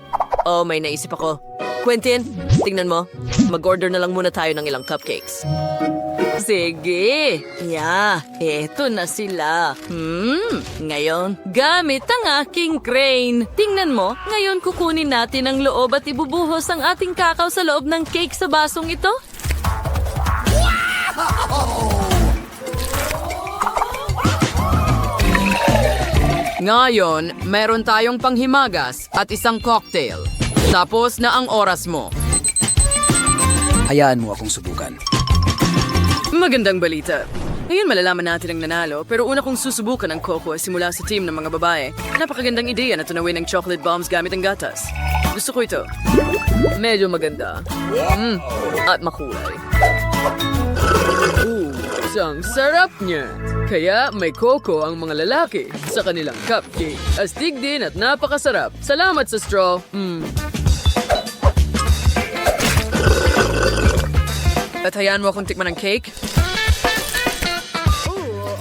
May naisip ako. Quentin, tingnan mo. Mag-order na lang muna tayo ng ilang cupcakes. Sige. Eto na sila. Ngayon, gamit ang aking crane. Tingnan mo, ngayon kukunin natin ang loob at ibubuhos ang ating kakao sa loob ng cake sa basong ito. Ngayon, meron tayong panghimagas at isang cocktail. Tapos na ang oras mo. Hayaan mo akong subukan. Magandang balita. Ngayon malalaman natin ang nanalo, pero una kong susubukan ang coco simula sa team ng mga babae. Napakagandang ideya na tunawin ang chocolate bombs gamit ang gatas. Gusto ko ito. Medyo maganda. At makulay. Isang sarap niya. Kaya may coco ang mga lalaki sa kanilang cupcake. Astig din at napakasarap. Salamat sa straw. At hayaan mo akong tikman ng cake.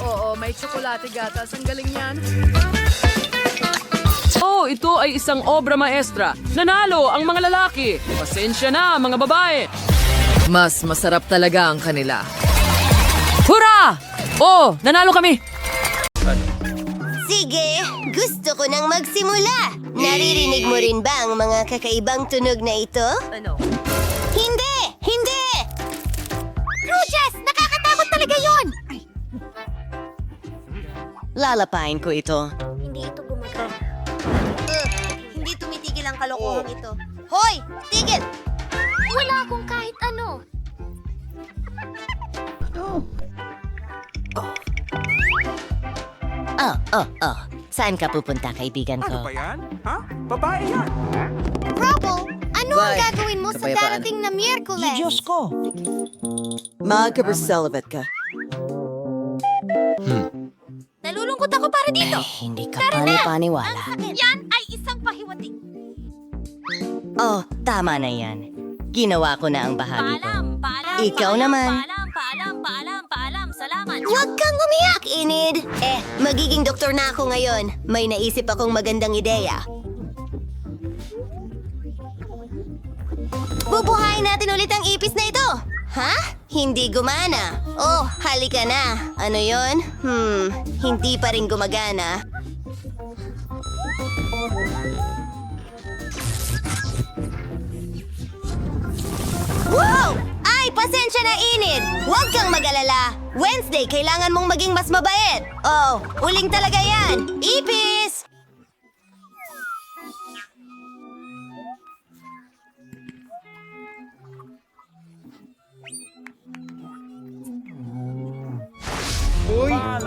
Oo, may tsokolate gatas. Ang galing yan. Oh, ito ay isang obra maestra. Nanalo ang mga lalaki. Pasensya na, mga babae. Mas masarap talaga ang kanila. Hurra! Oh, nanalo kami! Sige, gusto ko nang magsimula. Naririnig mo rin ba ang mga kakaibang tunog na ito? Ano? Hindi! Hindi! Crucius! Nakakatakot talaga yon! Lalapain ko ito. Hindi ito gumagana. Hindi tumitigil ang kalokohan ito. Hoy! Tigil! Wala akong kahit ano. Saan ka pupunta, kaibigan ko? yan? Ha? Babae yan. Rubble, ano ang gagawin mo sa darating na Miyerkules? Diyos ko! Magkaparsalabat ka. Nalulungkot ako para dito. Hindi ka pani-paniwala. Yan ay isang pahiwatig. Oh, tama na yan. Ginawa ko na ang bahagi ko. Ikaw naman. Paalam, salamat. Huwag kang umiyak, Enid. Magiging doktor na ako ngayon. May naisip akong magandang ideya. Bubuhayin natin ulit ang ipis na ito. Ha? Hindi gumana. Oh, halika na. Ano yon? Hindi pa rin gumagana. Wow! Ay, pasensya na, Enid! Huwag kang mag-alala. Wednesday, kailangan mong maging mas mabait. Oh, uling talaga yan. Ipis!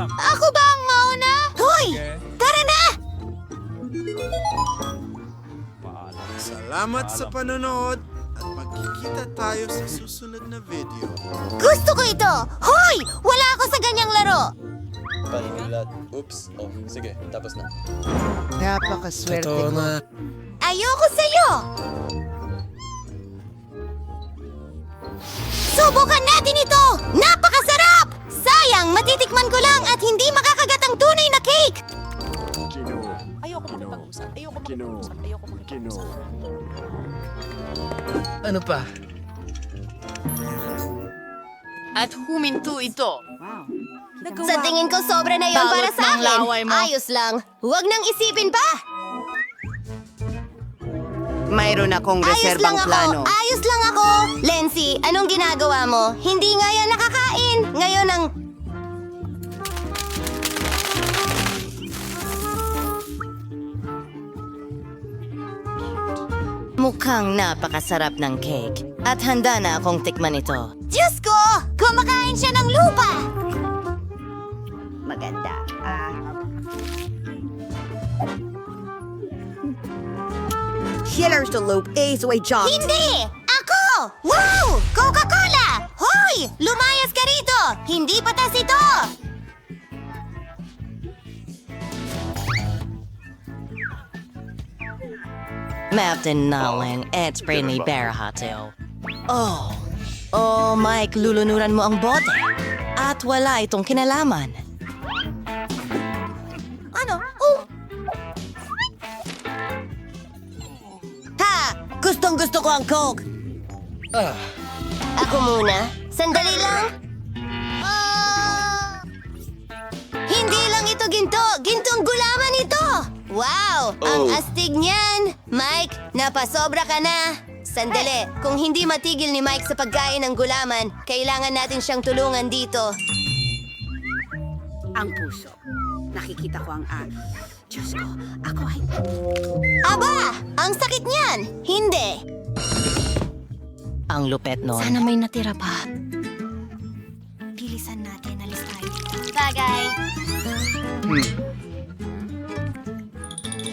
Ako ba ang mauna? Hoy! Tara na! Salamat sa panonood at magkikita tayo sa susunod na video. Gusto ko ito! Hoy! Wala ako sa ganyang laro! Oops. Oh, sige. Tapos na. Napakaswerte ko. Ayoko sa'yo! Subukan natin ito! Napakasarap! Sayang, matitikman ko lang at hindi makakagat ang tunay na cake! Ayoko makipag-usap. Ano pa? At huminto ito. Sa tingin ko sobra na yon para Balot sa ng akin. laway mo. Ayos lang. Huwag nang isipin pa. Mayroon akong reserbang plano. Ayos lang ako. Lency, anong ginagawa mo? Hindi nga yan nakakain. Ngayon ang... Mukhang napakasarap ng cake. At handa na akong tikman ito. Diyos ko! Kumakain siya ng lupa! Maganda. Killers to loop is way job. Hindi! Ako! Wow! Coca-Cola! Hoy! Lumayas ka rito! Hindi patas ito! Mountain Nalling, it's Brittany Barahato. Oh, Mike, lulunuran mo ang bote. At wala itong kinalaman. Ano? Oh! Ha! Gustong-gusto ko ang Coke! Ako muna. Sandali lang. Hindi lang ito ginto. Gintong gulaman ito. Wow! Ang astig niyan. Mike, napasobra ka na. Sandali. Kung hindi matigil ni Mike sa pagkain ng gulaman, kailangan natin siyang tulungan dito. Ang puso. Nakikita ko ang Diyos ko, ako ay... Aba! Ang sakit niyan! Hindi! Ang lupet nun. Sana may natira pa. Bilisan natin, alis tayo. Bagay.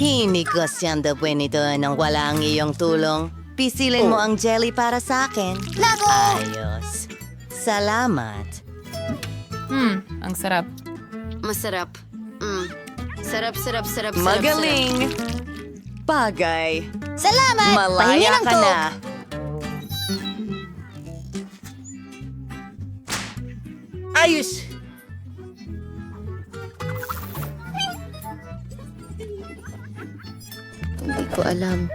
Hindi ko siyang dapuin ito nang wala ang iyong tulong. Pisilin mo ang jelly para sa akin. Lago! Ayos. Salamat. Ang sarap. Masarap. Sarap, sarap, sarap, sarap. Magaling. Bagay. Salamat! Malaya Pahinginan ka ko. na. Ayos! Hindi ko alam.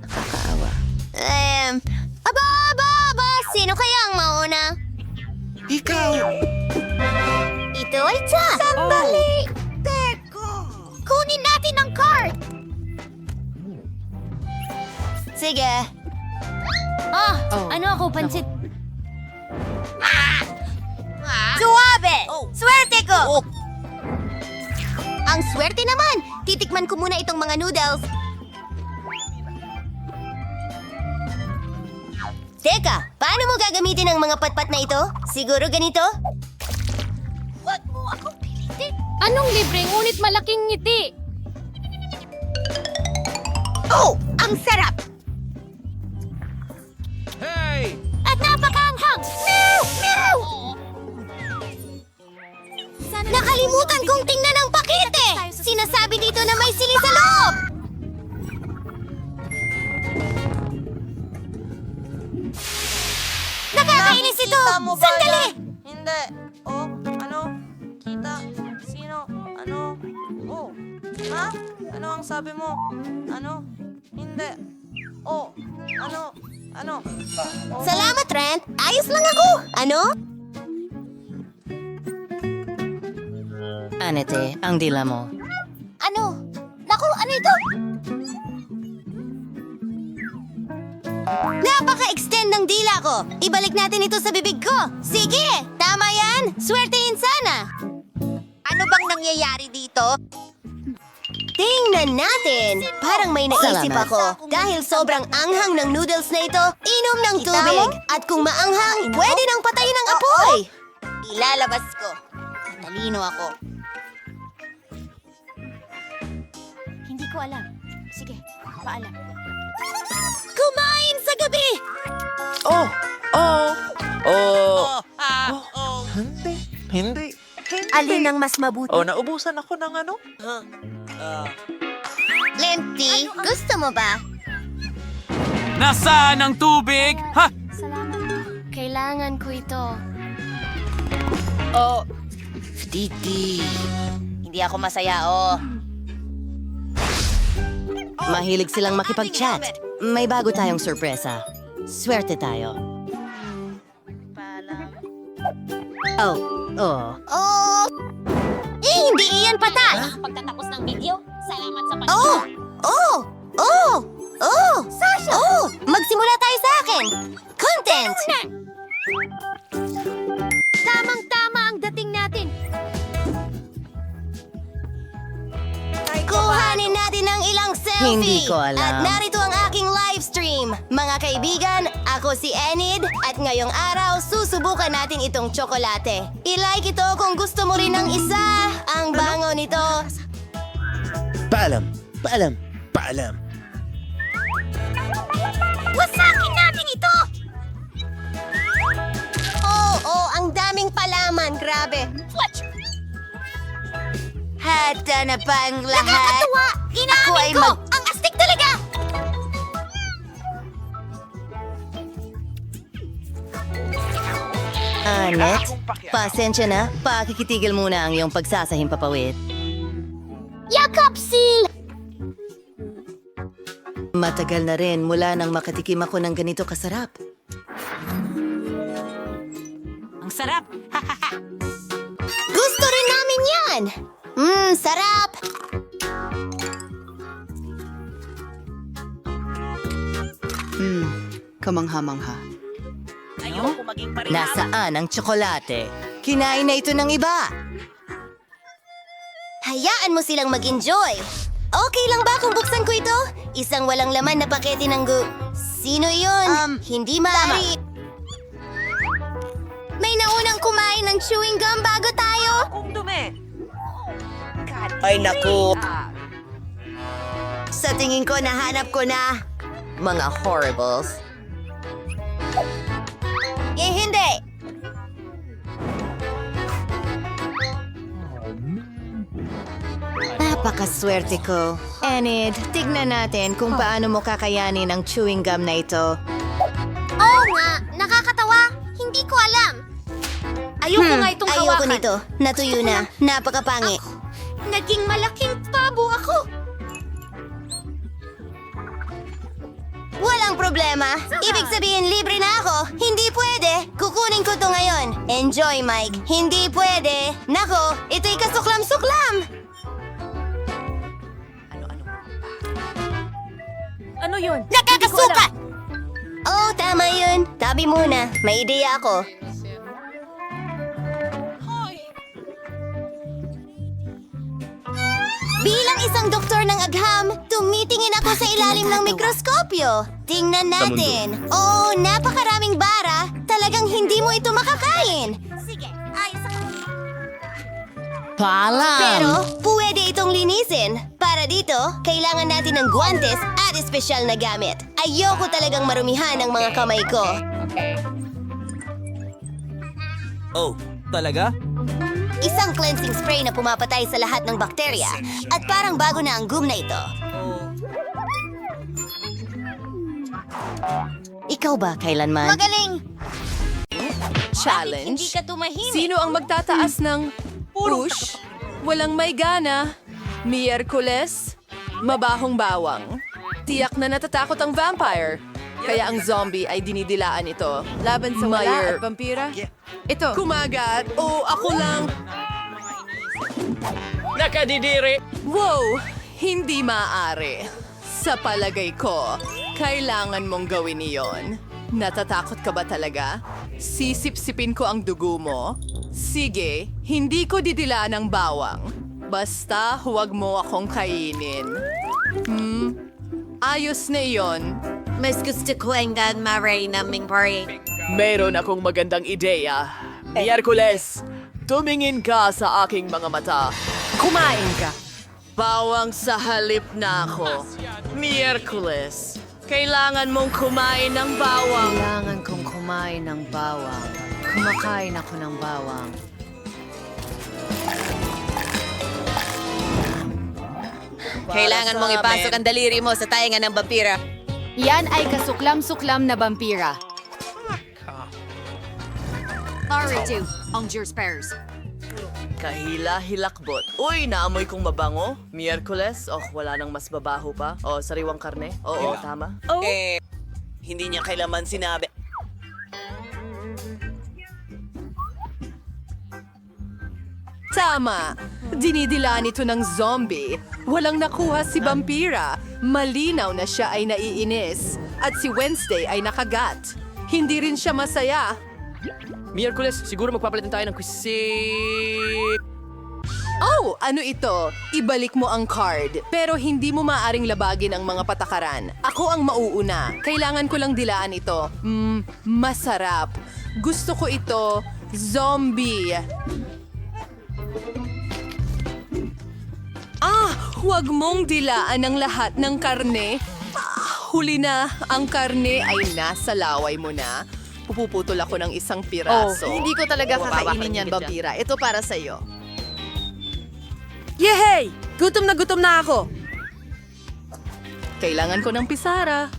Nakakaawa. Aba! Sino kaya ang mauna? Ikaw! Ito ay siya! Sandali! Teko! Kunin natin ang card! Sige. Ano ako, pansit? Suwabe! Swerte ko! Ang swerte naman! Titikman ko muna itong mga noodles. Teka, paano mo gagamitin ang mga patpat na ito? Siguro ganito? Huwag mo akong pilitin. Anong libre ngunit malaking ngiti? Oh! Ang sarap! Hey! At napakaanghang! Meow! Meow! Nakalimutan kong tingnan ang pakete! Sinasabi dito na may sili sa loob! Nakakainis ito! Sandali! Hindi. Oh, ano? Kita? Sino? Ano? Oh. Ha? Ano ang sabi mo? Ano? Hindi. Oh. Ano? Ano? Salamat, Trent! Ayos lang ako! Ano? Anete, ang dila mo. Ano? Naku, ano ito? Napaka-extend ng dila ko! Ibalik natin ito sa bibig ko! Sige! Tama yan! Swertein sana! Ano bang nangyayari dito? Tingnan natin! Parang may naisip Salamat. ako. Dahil sobrang anghang ng noodles na ito, inom ng tubig. At kung maanghang, pwede nang patayin ng apoy! Ilalabas ko. Matalino ako. Hindi ko alam. Sige, paalam. Kumain sa gabi! Hindi. Alin ang mas mabuti? Naubusan ako ng ano? Lempty, gusto mo ba? Nasaan ang tubig? Ha? Salamat. Kailangan ko ito. Titi. Hindi ako masaya, oh. Mahilig silang makipag-chat. May bago tayong sorpresa. Swerte tayo. Oh. Oh! Hindi iyan patas! Pagtatapos ng video, salamat sa Sasha! Magsimula tayo sa akin! Content! Tamang-tama ang dating natin. Kuhanin natin ng ilang selfie! Hindi ko alam. At narito ang aking live stream. Mga kaibigan, ako si Enid at ngayong araw susubukan natin itong tsokolate. I-like ito kung gusto mo rin ng isa. Ang bango nito. Paalam. Wasakin natin ito! Ang daming palaman. Grabe. Hada na ba ang lahat? Nakakatuwa! Ginamit ko! Ang astig talaga! Anet, pasensya na. Pakikitigil muna ang iyong pagsasahim papawid. Yakap sil! Matagal na rin mula nang makatikim ako ng ganito kasarap. Ang sarap! Gusto rin namin yan! Sarap! Kamangha-mangha. Nasaan ang tsokolate? Kinain na ito ng iba. Hayaan mo silang mag-enjoy. Okay lang ba kung buksan ko ito? Isang walang laman na pakete ng Sino yun? Hindi maaari. naunang kumain ng chewing gum bago tayo? Ay naku! Sa tingin ko, nahanap ko na. Mga horribles. Hindi. Napakaswerte ko. Enid, tignan natin kung paano mo kakayanin ang chewing gum na ito. Oo nga, nakakatawa. Hindi ko alam. Ayoko nga itong hawakan. Ayoko nito. Natuyo na. Napakapangi. Naging malaking pabo ako. Walang problema. Ibig sabihin libre na ako. Hindi pwede. Kukunin ko to ngayon. Enjoy, Mike. Hindi pwede. Nako, ito'y kasuklam-suklam. Ano yun? Nakakasuka! Oh, tama yun. Tabi muna. May ideya ako. Bilang isang doktor ng agham, tumitingin ako sa ilalim ng mikroskopyo. Tingnan natin. Oh, napakaraming bara. Talagang hindi mo ito makakain. Sige, ayos ako. Pero, pwede itong linisin. Para dito, kailangan natin ng guantes at espesyal na gamit. Ayoko talagang marumihan ang mga kamay ko. Oh, talaga? Isang cleansing spray na pumapatay sa lahat ng bakterya. At parang bago na ang gum na ito. Ikaw ba kailanman? Magaling! Challenge. Hindi ka tumahimik. Sino ang magtataas ng push? Walang may gana. Miyerkules, mabahong bawang. Tiyak na natatakot ang vampire. Kaya ang zombie ay dinidilaan ito. Laban sa wala at vampira? Ito. Kumagat. O ako lang. Nakadidiri! Wow! Hindi maaari. Sa palagay ko, kailangan mong gawin iyon. Natatakot ka ba talaga? Sisip-sipin ko ang dugo mo? Sige, hindi ko didilaan ang bawang. Basta huwag mo akong kainin. Ayos na iyon. Mas gusto ko ang maray naming pari. Meron akong magandang ideya. Miyerkules, tumingin ka sa aking mga mata. Kumain ka. Bawang sa halip na ako. Miyerkules, kailangan mong kumain ng bawang. Kailangan kong kumain ng bawang. Kumakain ako ng bawang. Kailangan mong ipasok ang daliri mo sa tainga ng vampira. Yan ay kasuklam-suklam na vampira. Aritu, ang Spares. Kahila-hilakbot. Uy, naamoy kong mabango. Miyerkules, wala nang mas babaho pa. Sariwang karne. Oo, tama. Hindi niya kailaman sinabi. Tama. Dinidilaan ito ng zombie. Walang nakuha si vampira. Malinaw na siya ay naiinis. At si Wednesday ay nakagat. Hindi rin siya masaya. Miyerkules, siguro magpapalitan tayo ng Oh, ano ito? Ibalik mo ang card. Pero hindi mo maaring labagin ang mga patakaran. Ako ang mauuna. Kailangan ko lang dilaan ito. Masarap. Gusto ko ito. Zombie. Huwag mong dilaan ang lahat ng karne. Huli na. Ang karne ay nasa laway mo na. Pupuputol ako ng isang piraso. Hindi ko talaga kakainin yan, vampira. Ito para sa'yo. Yehey! Gutom na ako. Kailangan ko ng pisara.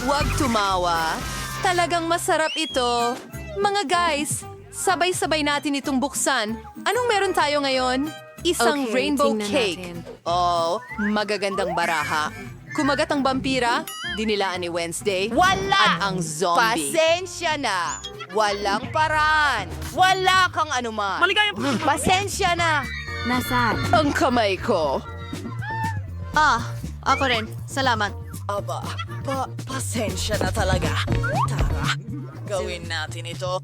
Huwag tumawa. Talagang masarap ito. Mga guys, sabay-sabay natin itong buksan. Anong meron tayo ngayon? Isang rainbow cake. Magagandang baraha. Kumagat ang vampira, dinilaan ni Wednesday. At ang zombie. Pasensya na. Walang paraan. Wala kang anuman. Pasensya na. Nasaan? Ang kamay ko. Ako rin. Salamat. Aba, pasensya na talaga. Tara, gawin natin ito.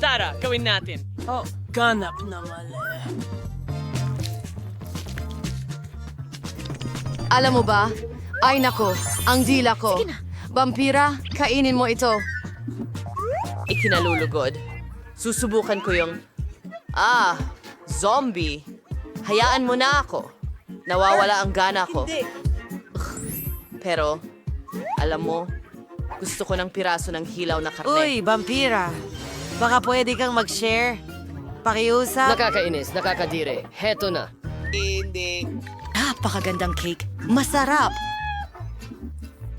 Tara, gawin natin. Oh, ganap na mali. Alam mo ba? Ay nako, ang dila ko. Vampira, kainin mo ito. Ikinalulugod. Susubukan ko yung... zombie. Hayaan mo na ako. Nawawala ang gana ko. Pero, alam mo, gusto ko ng piraso ng hilaw na karne. Uy, vampira. Baka pwede kang mag-share. Pakiusap. Nakakainis, nakakadire. Heto na. Hindi. Napakagandang cake. Masarap.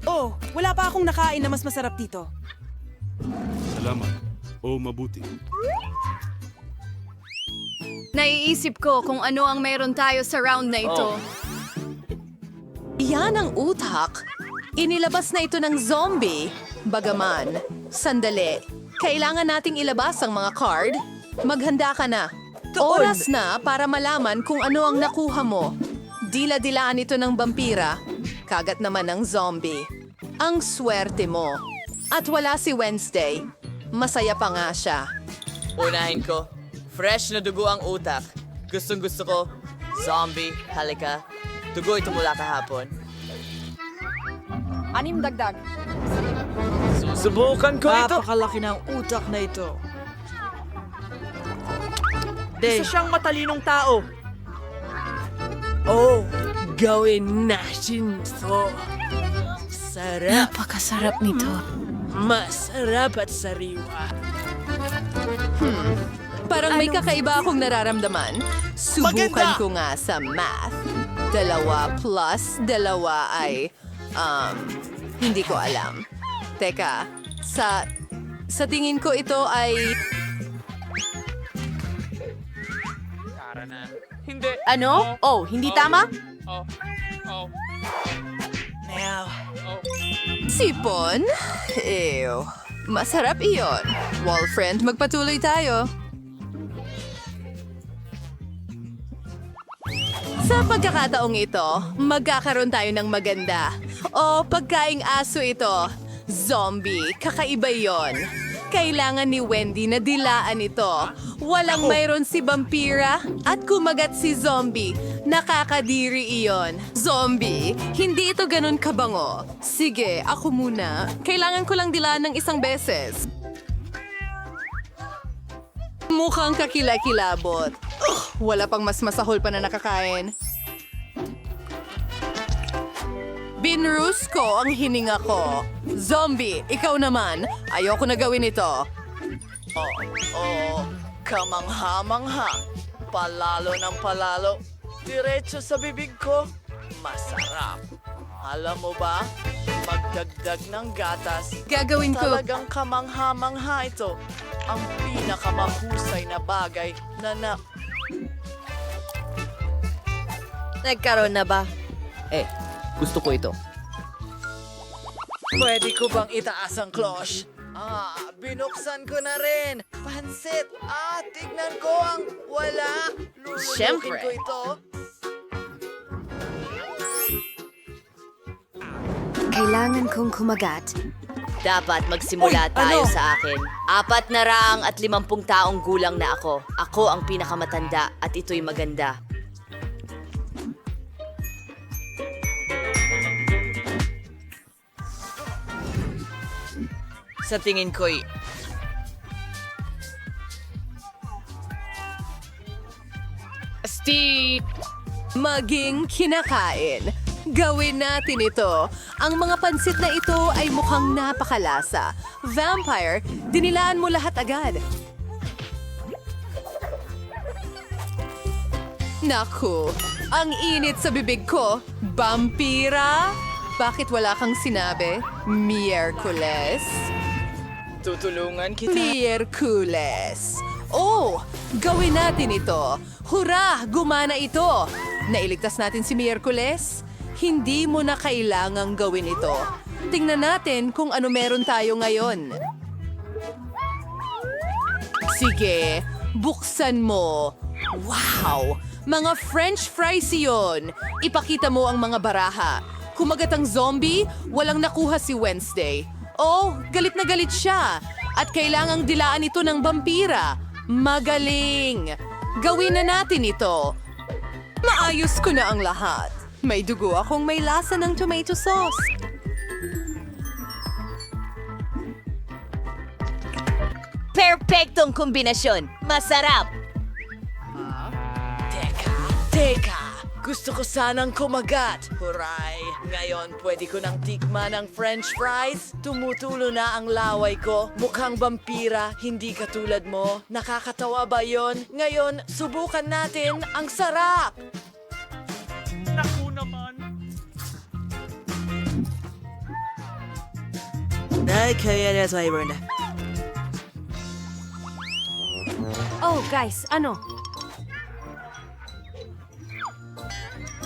Oh, wala pa akong nakain na mas masarap dito. Salamat. O mabuti. Naiisip ko kung ano ang meron tayo sa round na ito. Yan ang utak. Inilabas na ito ng zombie. Bagaman, sandali. Kailangan nating ilabas ang mga card. Maghanda ka na. Oras na para malaman kung ano ang nakuha mo. Dila-dilaan ito ng vampira. Kagat naman ng zombie. Ang swerte mo. At wala si Wednesday. Masaya pa nga siya. Unahin ko. Fresh na dugo ang utak. Gustong-gusto ko. Zombie, halika. Dugo ito mula kahapon. 6 dagdag. Subukan ko ito. Napakalaki ng utak na ito. Isa siyang matalinong tao. Oh, gawin natin to. Sarap. Napakasarap nito. Masarap at sariwa. Parang may kakaiba akong nararamdaman. Subukan Maganda! ko nga sa math. 2 + 2 ay, hindi ko alam. Teka, sa tingin ko ito ay... Ano? Oh, hindi tama? Sipon? Ew. Masarap iyon. Wall friend, magpatuloy tayo. Sa pagkakataong ito, magkakaroon tayo ng maganda. O pagkaing aso ito. Zombie, kakaiba yon. Kailangan ni Wendy na dilaan ito. Walang mayroon si vampira at kumagat si zombie. Nakakadiri iyon. Zombie, hindi ito ganun kabango. Sige, ako muna. Kailangan ko lang dilaan ng isang beses. Mukhang kakilakilabot. Wala pang mas masahol pa na nakakain. Binrus ko ang hininga ko. Zombie, ikaw naman. Ayoko na gawin ito. Kamangha-mangha. Palalo ng palalo. Diretso sa bibig ko. Masarap. Alam mo ba? Magdagdag ng gatas. Gagawin ko. Talagang kamangha-mangha ito. Ang pinakamahusay na bagay na Nagkaroon na ba? Gusto ko ito. Pwede ko bang itaas ang cloche? Binuksan ko na rin. Pansit. Tignan ko ang wala. Lulukin Siyempre. ko ito. Kailangan kong kumagat. Dapat magsimula tayo sa akin. 4 na rang at 50 taong gulang na ako. Ako ang pinakamatanda at ito'y maganda. Sa tingin ko'y... Steve! Maging kinakain. Gawin natin ito. Ang mga pansit na ito ay mukhang napakalasa. Vampire, dinilaan mo lahat agad. Naku, ang init sa bibig ko. Vampira? Bakit wala kang sinabi? Miyerkules? Tutulungan kita. Miyerkules. Oh, gawin natin ito. Hurra! Gumana ito! Nailigtas natin si Miyerkules. Hindi mo na kailangang gawin ito. Tingnan natin kung ano meron tayo ngayon. Sige, buksan mo. Wow! Mga French fries iyon. Ipakita mo ang mga baraha. Kumagat ang zombie, walang nakuha si Wednesday. Oh, galit na galit siya. At kailangang dilaan ito ng vampira. Magaling! Gawin na natin ito. Maayos ko na ang lahat. May dugo akong may lasa ng tomato sauce. Perpektong kombinasyon. Masarap. Teka, gusto ko sanang kumagat. Huray, ngayon pwede ko nang tikman ang french fries. Tumutulo na ang laway ko. Mukhang vampira, hindi katulad mo. Nakakatawa ba yon? Ngayon, subukan natin. Ang sarap! Naku naman. Ay, kaya na flavor na. Oh, guys, ano?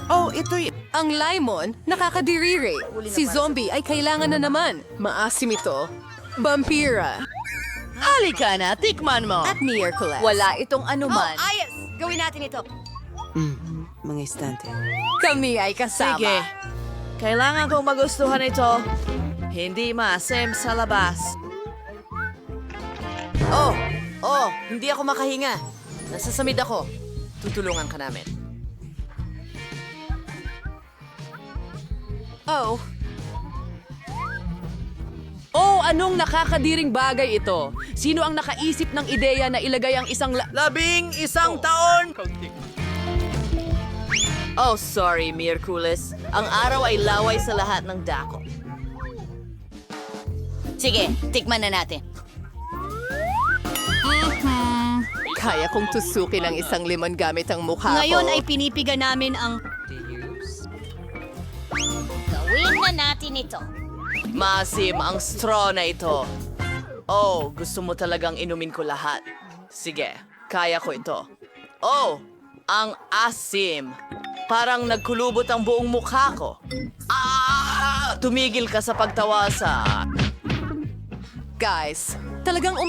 Oh, ito'y... Ang lemon, nakakadiriri. Si zombie ay kailangan na naman. Maasim ito. Vampira. Halika na, tikman mo. At Miraculous. Wala itong anuman. Ayos! Gawin natin ito. Mga istante. Kami ay kasama. Sige. Kailangan kong magustuhan ito. Hindi maasim sa labas. Oh, hindi ako makahinga. Nasasamid ako. Tutulungan ka namin. Oh. Oh, anong nakakadiring bagay ito? Sino ang nakaisip ng ideya na ilagay ang isang 11 taon! Oh, sorry, Miraculous. Ang araw ay laway sa lahat ng dako. Sige, tikman na natin. Kaya kong tusukin ang isang limon gamit ang mukha ko. Ngayon ay pinipiga namin ang... Gawin na natin ito. Maasim ang straw na ito. Oh, gusto mo talagang inumin ko lahat. Sige, kaya ko ito. Oh, ang asim. Parang nagkulubot ang buong mukha ko. Tumigil ka sa pagtawa sa... Guys, talagang